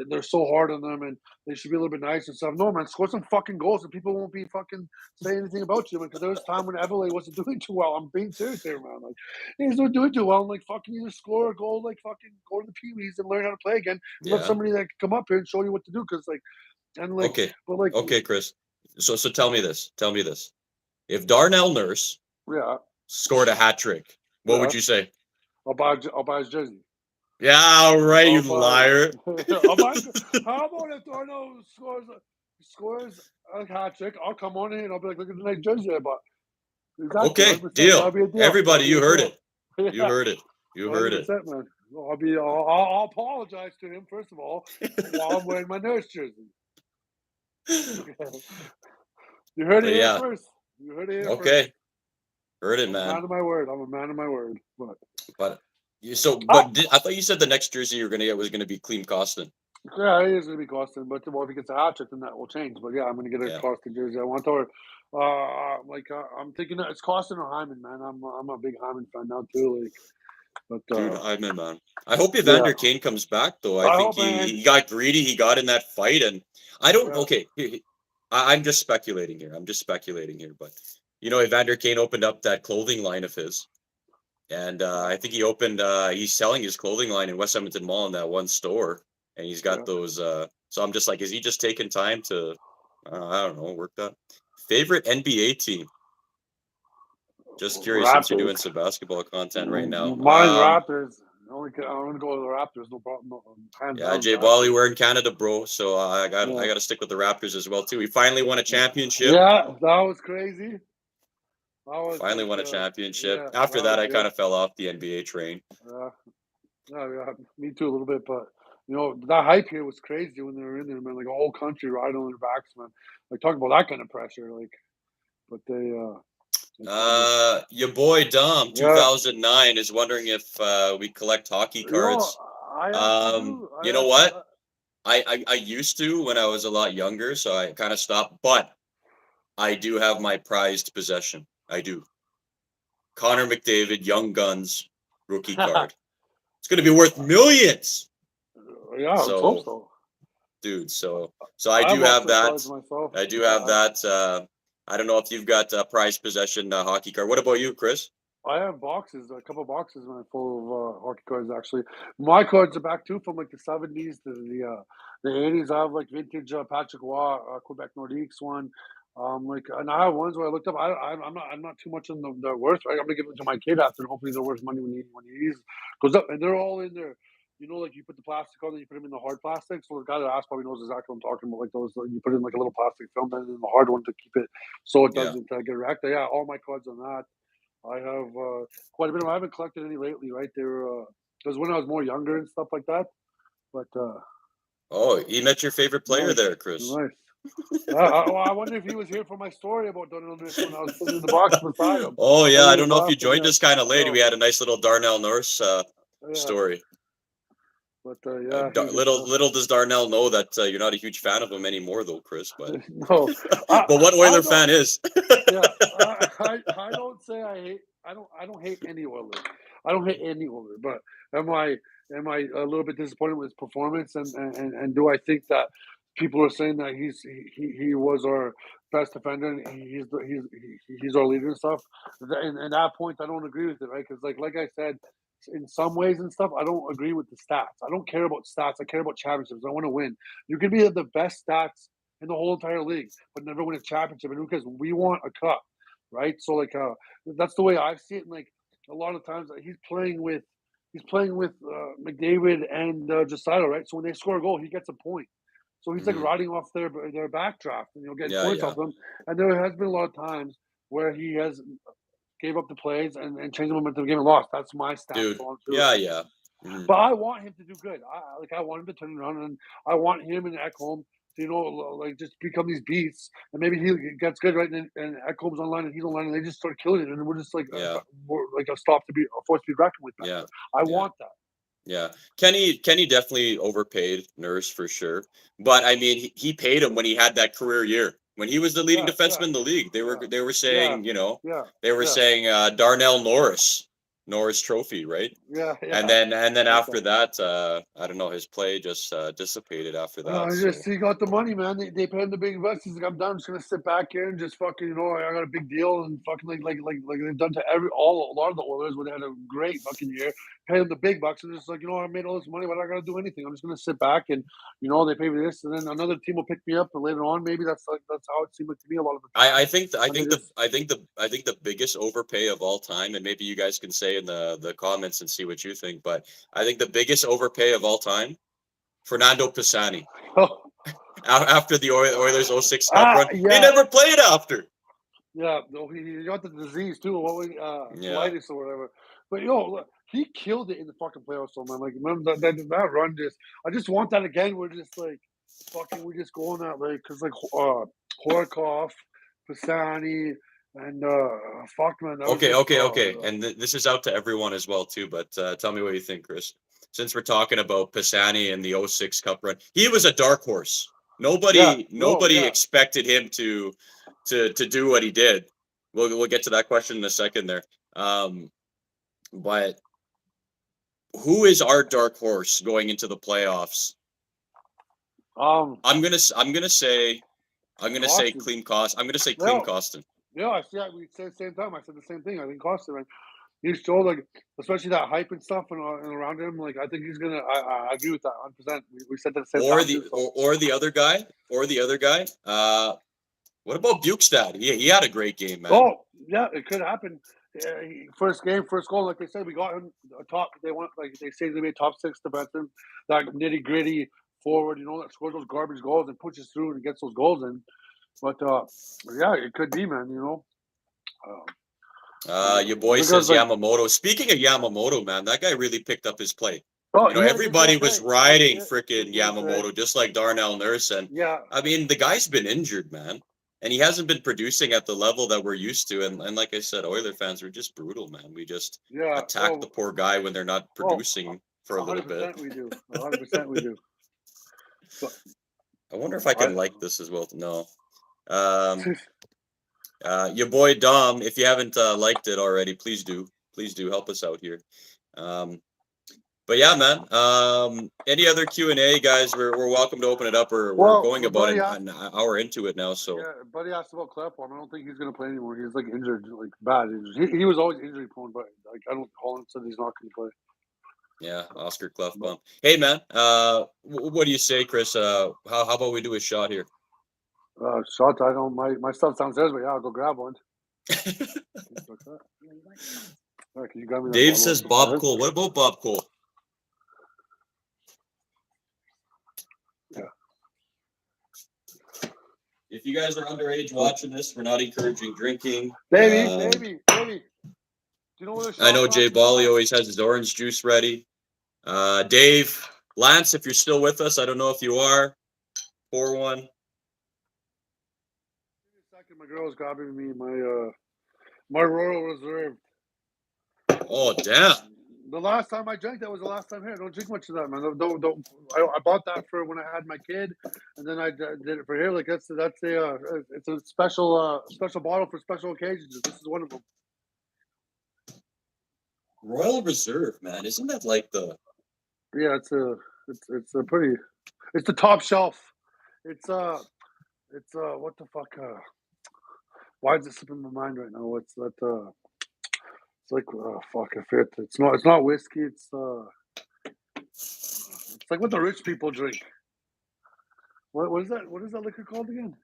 S2: they're so hard on them and they should be a little bit nice and stuff. No, man, score some fucking goals and people won't be fucking saying anything about you, man. Because there was time when Eberle wasn't doing too well. I'm being serious here, man. Like he's not doing too well. And like fucking either score a goal, like fucking go to the Pee Wees and learn how to play again. And let
S1: yeah.
S2: somebody that can come up here and show you what to do. Because like and like,
S1: Okay.
S2: but like,
S1: Okay, Chris. So tell me this. Tell me this. If Darnell Nurse
S2: yeah,
S1: scored a hat trick, what
S2: yeah,
S1: would you say?
S2: I'll buy his jersey.
S1: Yeah, all right, you
S2: I'll buy,
S1: liar.
S2: I'll buy. How about if Darno scores a hat trick? I'll come on in and I'll be like, look at the nice jersey I bought. Exactly,
S1: Okay,
S2: 100%. That'll
S1: deal.
S2: be a deal. That'll
S1: Everybody,
S2: be
S1: you
S2: a
S1: heard
S2: deal.
S1: it. You
S2: Yeah,
S1: heard it. You heard it.
S2: 100%, man. I'll apologize to him first of all while I'm wearing my nurse jersey. You heard it
S1: But
S2: here
S1: yeah,
S2: first. You heard it here first.
S1: okay, heard it,
S2: I'm a man
S1: man.
S2: of my word. I'm a man of my word. But
S1: But
S2: ah,
S1: I thought you said the next jersey you were gonna get was gonna be Clean Costin.
S2: yeah, it is going to be Costin, but well, if he gets a hat trick, then that will change. But yeah, I'm going to get a
S1: Yeah,
S2: Costin jersey. I want to, I'm thinking that it's Costin or Hyman, man. I'm a big Hyman fan now too. Like, but
S1: dude, I'm in, man. I hope
S2: yeah,
S1: Evander Kane comes back though. I
S2: I
S1: think
S2: hope,
S1: he
S2: man.
S1: he got greedy. He got in that fight, and I don't.
S2: Yeah,
S1: Okay, I'm just speculating here. I'm just speculating here, but Evander Kane opened up that clothing line of his. And
S2: yeah,
S1: I think he's selling his clothing line in West Edmonton Mall in that one store. And he's got
S2: yeah.
S1: those. So I'm just like, is he just taking time to, I don't know, work that? Favorite NBA team? Just curious since you're
S2: Raptors.
S1: doing some basketball content right now.
S2: Mine Raptors. I'm going to go to the Raptors. No problem. No, hands
S1: Yeah,
S2: down
S1: Jay Bally,
S2: Raptors.
S1: we're in Canada, bro. So I
S2: Yeah,
S1: got to stick with the Raptors as well too. We finally won a championship.
S2: yeah, that was crazy. That was
S1: Finally
S2: like,
S1: won a championship.
S2: yeah,
S1: After
S2: that
S1: that,
S2: was
S1: I kind
S2: good.
S1: of fell off the NBA train.
S2: Yeah, yeah, me too a little bit, but that hype here was crazy when they were in there, man. Like a whole country riding on their backs, man. Like talk about that kind of pressure, like. But they,
S1: Your boy Dom,
S2: Yeah.
S1: 2009, is wondering if we collect hockey
S2: You know,
S1: cards.
S2: I actually do.
S1: You know what? I used to when I was a lot younger, so I kind of stopped. But I do have my prized possession. I do. Connor McDavid, Young Guns, rookie card. It's going to be worth millions.
S2: Yeah, let's hope
S1: So,
S2: so.
S1: dude, so I
S2: I
S1: do
S2: have
S1: have
S2: lots of
S1: that.
S2: cards myself.
S1: I do have that. I don't know if you've got a prized possession hockey card. What about you, Chris?
S2: I have boxes, a couple boxes, man, full of hockey cards. Actually, my cards are back too from like the '70s to the '80s. I have like vintage Patrick Waugh, Quebec Nordiques one. Like, and I have ones where I looked up. I'm not too much on the worth. Right? I'm gonna give them to my kid after, and hopefully they're worth money when he goes up. And they're all in there. You know, like you put the plastic on, and you put them in the hard plastic. So the guy that asked probably knows exactly what I'm talking about. Like those, you put in like a little plastic film, and then the hard one to keep it so it
S1: Yeah.
S2: doesn't get wrecked. Yeah, all my cards on that. I have quite a bit. I haven't collected any lately, right? They're because when I was more younger and stuff like that. But
S1: Oh, you met your favorite player
S2: nice,
S1: there, Chris.
S2: nice. I wonder if he was here for my story about Donald Nurse when I was sitting in the box beside him.
S1: Oh yeah,
S2: And
S1: I
S2: he
S1: don't
S2: was
S1: know if you
S2: laughing.
S1: joined
S2: Yeah,
S1: us kind of late.
S2: no,
S1: We had a nice little Darnell Nurse
S2: yeah.
S1: story.
S2: But yeah, he just
S1: Little does Darnell know that you're not a huge fan of him anymore, though, Chris. But
S2: no. I
S1: but what
S2: I
S1: Oiler
S2: don't.
S1: fan is?
S2: Yeah, I don't say I hate. I don't hate any Oiler. I don't hate any Oiler. But am I a little bit disappointed with his performance? And do I think that people are saying that he was our best defender and he's our leader and stuff? And that point, I don't agree with it, right? Because like I said, in some ways and stuff, I don't agree with the stats. I don't care about stats. I care about championships. I want to win. You can be the best stats in the whole entire league, but never win a championship. And because we want a cup, right? So like that's the way I see it. And like a lot of times he's playing with McDavid and Josiah, right? So when they score a goal, he gets a point. So he's like
S1: Mhm.
S2: riding off their backdraft and getting
S1: Yeah,
S2: points
S1: yeah,
S2: off them. And there has been a lot of times where he has gave up the plays and changed the momentum of the game and lost. That's my stance
S1: dude.
S2: on to it.
S1: Yeah, yeah. Mhm.
S2: But I want him to do good. I want him to turn it around, and I want him and Ekholm to like just become these beasts. And maybe he gets good, right? And Ekholm's online and he's online, and they just start killing it, and we're just like
S1: Yeah,
S2: we're like a force to be reckoned with back
S1: yeah,
S2: there. I
S1: yeah.
S2: want that.
S1: Yeah, Kenny definitely overpaid Nurse for sure. But I mean, he paid him when he had that career year. When he was the leading
S2: Yeah,
S1: defenseman
S2: yeah,
S1: in the league,
S2: yeah,
S1: they were
S2: yeah,
S1: saying,
S2: yeah,
S1: they were
S2: yeah,
S1: saying Darnell Norris Trophy, right?
S2: yeah,
S1: And
S2: yeah.
S1: then
S2: Like
S1: after that, I don't know, his play just dissipated after that.
S2: Just
S1: So
S2: he got the money, man. They pay him the big bucks. He's like, I'm done. I'm just gonna sit back here and just fucking, I got a big deal and fucking like they've done to a lot of the Oilers where they had a great fucking year. Pay him the big bucks and just like, I made all this money. Why do I gotta do anything? I'm just gonna sit back and they pay me this, and then another team will pick me up later on. Maybe that's how it seemed like to me a lot of the time.
S1: I think
S2: And they just
S1: I think the biggest overpay of all time, and maybe you guys can say in the comments and see what you think, but I think the biggest overpay of all time, Fernando Pisani. After the Oilers '06 Cup run, he
S2: yeah.
S1: never played after.
S2: Yeah, no, he got the disease too. What was
S1: Yeah,
S2: colitis or whatever? But look, he killed it in the fucking playoffs. So man, like remember that run? I just want that again. We're just like fucking. We just go on that like because like Horkoff, Pisani, and fuck man, that was just
S1: okay. And this is out to everyone as well too. But tell me what you think, Chris. Since we're talking about Pisani and the '06 Cup run, he was a dark horse.
S2: yeah, no,
S1: Nobody
S2: yeah.
S1: expected him to do what he did. We'll get to that question in a second there. But who is our dark horse going into the playoffs?
S2: Um,
S1: I'm gonna say
S2: Costin.
S1: Clean Cost. I'm gonna say Clean
S2: Yeah,
S1: Costin.
S2: yeah. I see. We said at the same time. I said the same thing. I think Costin. Man. He's so like, especially that hype and stuff and around him. Like, I think he's gonna. I agree with that 100%. We said that at the same
S1: Or
S2: time
S1: the
S2: too. So
S1: or the other guy. Or the other guy. What about Bukestad? He had a great game, man.
S2: oh yeah, it could happen. First game, first goal. Like they said, we got him a top. They want like they say they made top six defenseman, that nitty gritty forward. That scores those garbage goals and pushes through and gets those goals in. But yeah, it could be, man.
S1: Your boy
S2: Because
S1: says
S2: like,
S1: Yamamoto. Speaking of Yamamoto, man, that guy really picked up his play.
S2: oh, he had a good
S1: Everybody
S2: game
S1: was
S2: today. He had
S1: riding
S2: a
S1: freaking
S2: good game today.
S1: Yamamoto, just like Darnell Nurse. And
S2: Yeah,
S1: I mean, the guy's been injured, man. and he hasn't been producing at the level that we're used to. And like I said, Oiler fans are just brutal, man. We just attack the poor guy when they're not producing for a little bit.
S2: 100% we do. 100% we do. So,
S1: I wonder if I can like this as well. No. Your boy Dom, if you haven't liked it already, please do. Please do help us out here. But yeah, man. Any other Q&A, guys? We're welcome to open it up. We're going about an hour into it now. So
S2: yeah, buddy asked about Clefbaum. I don't think he's gonna play anymore. He's like injured, like bad injured. He was always injury prone, but like I don't. Holland said he's not gonna play.
S1: Yeah, Oscar Clefbaum. Hey, man. What do you say, Chris? How about we do a shot here?
S2: Shot. I don't. My stuff's downstairs, but yeah, I'll go grab one. Can you grab me
S1: Dave says Bob Cole. What about Bob Cole?
S2: Yeah.
S1: If you guys are underage watching this, we're not encouraging drinking.
S2: Baby. Do you know what
S1: I know Jay Bally always has his orange juice ready. Dave, Lance, if you're still with us, I don't know if you are. Pour one.
S2: Second, my girl's grabbing me my Royal Reserve.
S1: Oh, damn.
S2: The last time I drank that was the last time here. Don't drink much of that, man. Don't. I bought that for when I had my kid, and then I did it for here. Like it's a special bottle for special occasions. This is one of them.
S1: Royal Reserve, man. Isn't that like the?
S2: Yeah, it's a pretty. It's the top shelf. It's what the fuck? Why is it slipping my mind right now? What's that? It's like fuck. I forget. It's not whiskey. It's like what the rich people drink. What is that? What is that liquor called again?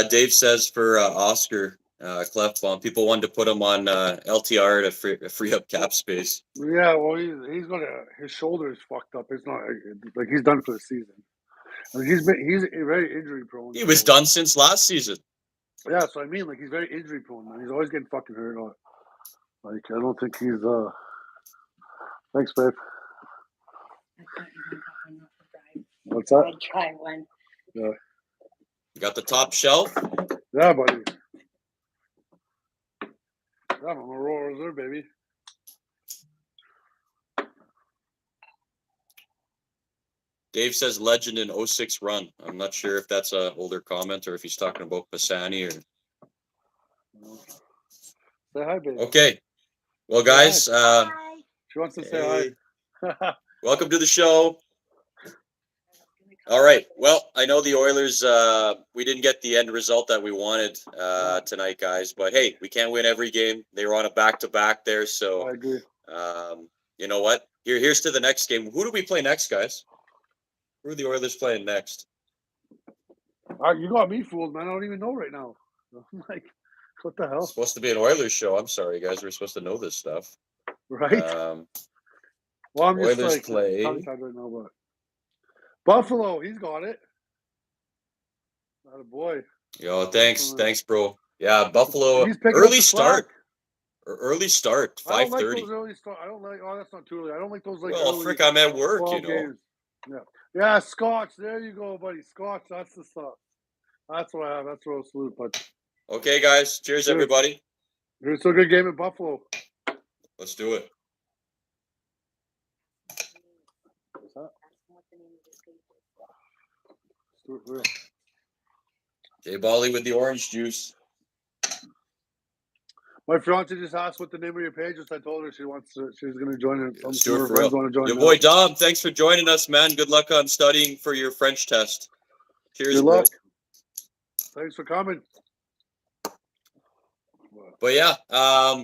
S1: Dave says for Oscar Clefbaum, people wanted to put him on LTR to free up cap space.
S2: Yeah, well, he's got his shoulder is fucked up. It's not like he's done for the season. Like he's very injury prone.
S1: He was done since last season.
S2: Yeah, so I mean, like he's very injury prone, man. He's always getting fucking hurt. Like I don't think he's. Thanks, babe. What's that?
S3: I try one.
S2: Yeah.
S1: You got the top shelf?
S2: Yeah, buddy. Yeah, I'm a Royal Reserve, baby.
S1: Dave says legend in 06 run. I'm not sure if that's an older comment or if he's talking about Pisani or.
S2: Say hi, baby.
S1: Okay. Well, guys.
S2: She wants to say
S1: hi. Welcome to the show. All right. Well, I know the Oilers, we didn't get the end result that we wanted tonight, guys. But, hey, we can't win every game. They were on a back-to-back there. So,
S2: I agree.
S1: You know what? Here's to the next game. Who do we play next, guys? Who are the Oilers playing next?
S2: You got me fooled, man. I don't even know right now. I'm like, what the hell?
S1: It's supposed to be an Oilers show. I'm sorry, guys. We're supposed to know this stuff.
S2: Right? Well, I'm just
S1: Oilers
S2: like,
S1: play.
S2: Right now, but Buffalo, he's got it. Not a boy.
S1: Yo, thanks, bro. Yeah, Buffalo. Early start. 5:30.
S2: I don't like. Oh, that's not too early. I don't like those like.
S1: Well, frick, I'm at work, you know.
S2: Games. Yeah, Scotch. There you go, buddy. Scotch. That's the stuff. That's what I have. That's roast salute. But
S1: okay, guys. Cheers, everybody.
S2: It's a good game in Buffalo.
S1: Let's do it.
S2: What's that? Let's do it real.
S1: Jay Bally with the orange juice.
S2: My fiance just asked what the name of your page is. I told her she's going to join it.
S1: Let's do it for real. Your boy Dom, thanks for joining us, man. Good luck on studying for your French test. Cheers,
S2: good luck. Thanks for coming.
S1: But yeah,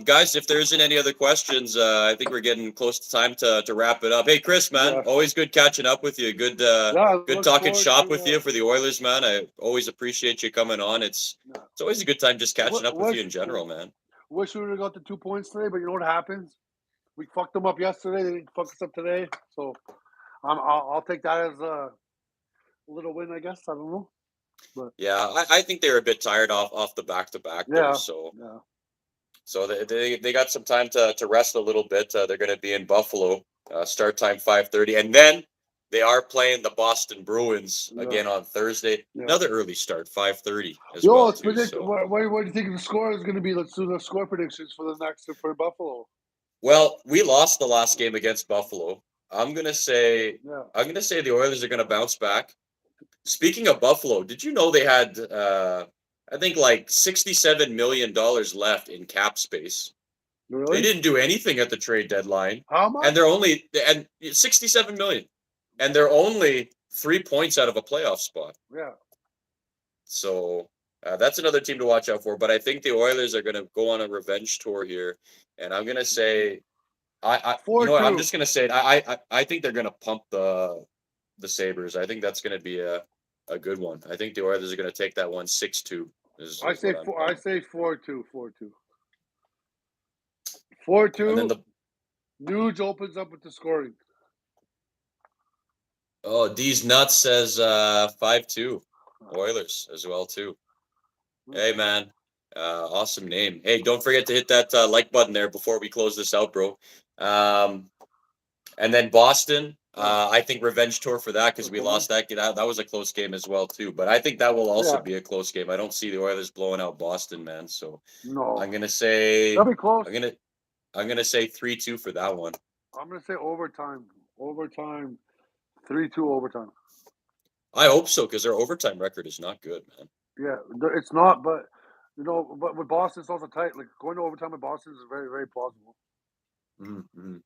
S1: guys, if there isn't any other questions, I think we're getting close to time to wrap it up. Hey, Chris, man, always good catching up with you. Good talking shop with you for the Oilers, man. I always appreciate you coming on. It's always a good time just catching up with you in general, man.
S2: Wish we would have got the 2 points today, but you know what happens? We fucked them up yesterday. They didn't fuck us up today, so I'll take that as a little win, I guess. I don't know, but
S1: yeah, I think they were a bit tired off the back-to-back.
S2: Yeah.
S1: So
S2: yeah.
S1: So they got some time to rest a little bit. They're going to be in Buffalo. Start time 5:30, and then they are playing the Boston Bruins again on Thursday.
S2: Yeah.
S1: Another early start, 5:30 as
S2: Yo,
S1: well
S2: let's
S1: too.
S2: predict.
S1: So.
S2: What do you think the score is going to be? Let's do the score predictions for the next for Buffalo.
S1: Well, we lost the last game against Buffalo. I'm gonna say
S2: Yeah.
S1: the Oilers are gonna bounce back. Speaking of Buffalo, did you know they had I think like $67 million left in cap space?
S2: Really?
S1: They didn't do anything at the trade deadline.
S2: How much?
S1: And they're only 67 million. And they're only 3 points out of a playoff spot.
S2: Yeah.
S1: So that's another team to watch out for. But I think the Oilers are going to go on a revenge tour here, and I'm going to say, you know what? I'm just going to say it. I think they're going to pump the Sabres. I think that's going to be a good one. I think the Oilers are going to take that one 6-2.
S2: I say 4-2. 4-2.
S1: And then
S2: Nuge opens up with the scoring.
S1: Oh, D's Nuts says 5-2 Oilers as well too. Hey man, awesome name. Hey, don't forget to hit that like button there before we close this out, bro. And then Boston, I think revenge tour for that because we lost that. That was a close game as well too. But I think that will also be a close game. I don't see the Oilers blowing out Boston, man. So
S2: no,
S1: I'm gonna say
S2: that'll be close.
S1: I'm gonna say 3-2 for that one.
S2: I'm gonna say overtime. 3-2 overtime.
S1: I hope so because their overtime record is not good, man.
S2: Yeah, it's not, but but with Boston, it's also tight. Like going to overtime with Boston is very, very plausible.
S1: Mm-hmm.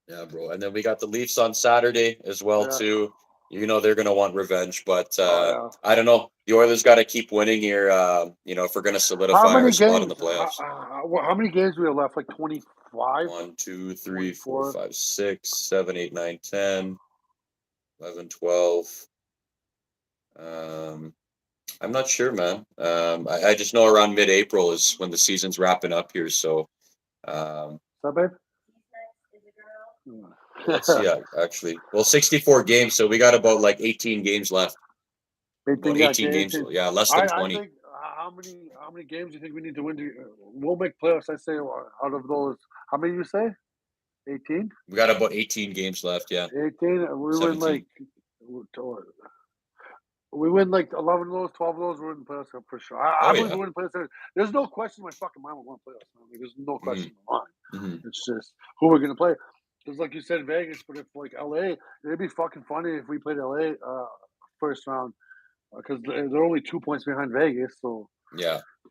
S1: Yeah, bro. And then we got the Leafs on Saturday as well too. You know they're gonna want revenge, but I don't know. The Oilers got to keep winning here. If we're gonna solidify our spot in the playoffs.
S2: How many games do we have left? Like 25.
S1: 1, 2, 3, 4, 5, 6, 7, 8, 9, 10, 11, 12. I'm not sure, man. I just know around mid-April is when the season's wrapping up here. So,
S2: that babe?
S1: let's see. Actually, well, 64 games, so we got about like 18 games left. 18 games. Yeah, less than 20.
S2: I think, how many games do you think we need to win? We'll make playoffs. I say out of those, how many you say? 18.
S1: We got about 18 games left. Yeah.
S2: 18. We win like 11 of those, 12 of those. We're in the playoffs for sure. I believe we're in the playoffs. There's no question in my fucking mind we're going to playoffs. There's no question in my mind.
S1: Mm-hmm.
S2: It's just who we're going to play. Because like you said, Vegas, but if like LA, it'd be fucking funny if we played LA first round. Because they're only 2 points behind Vegas, so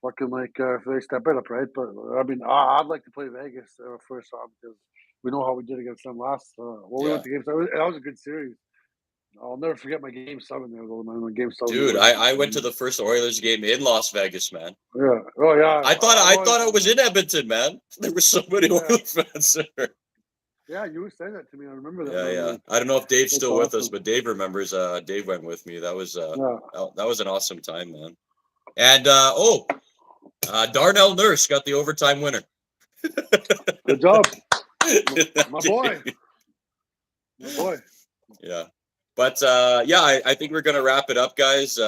S2: fucking like if they step it up, right? But I mean, I'd like to play Vegas first round because we know how we did against them last. We went to game 7. That was a good series. I'll never forget my game 7 there, though, man. Game 7.
S1: Dude, I went to the first Oilers game in Las Vegas, man.
S2: Yeah. Oh yeah.
S1: I thought I was in Edmonton, man. There were so many Oilers fans there.
S2: Yeah, you were saying that to me. I remember that.
S1: Yeah. I don't know if Dave's still with us, but Dave remembers. Dave went with me. That was that was an awesome time, man. And Darnell Nurse got the overtime winner.
S2: Good job, my boy.
S1: Yeah. But I think we're gonna wrap it up, guys.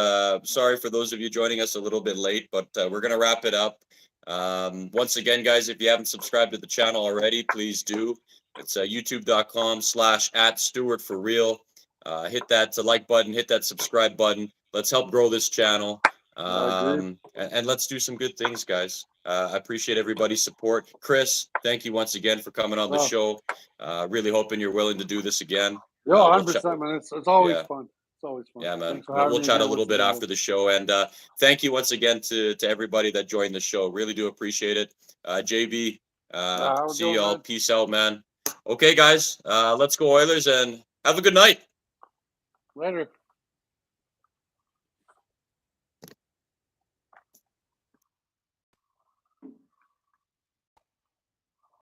S1: Sorry for those of you joining us a little bit late, but we're gonna wrap it up. Once again, guys, if you haven't subscribed to the channel already, please do. It's youtube.com/@StewartForReal. Hit that like button, hit that subscribe button. Let's help grow this channel. And let's do some good things, guys. I appreciate everybody's support. Chris, thank you once again for coming on the show. Really hoping you're willing to do this again.
S2: 100%, man. It's always fun. It's always fun.
S1: Yeah, man. We'll chat a little bit after the show. And thank you once again to everybody that joined the show. Really do appreciate it. JB, see y'all. Peace out, man. Okay, guys. Let's go Oilers and have a good night.
S2: Later.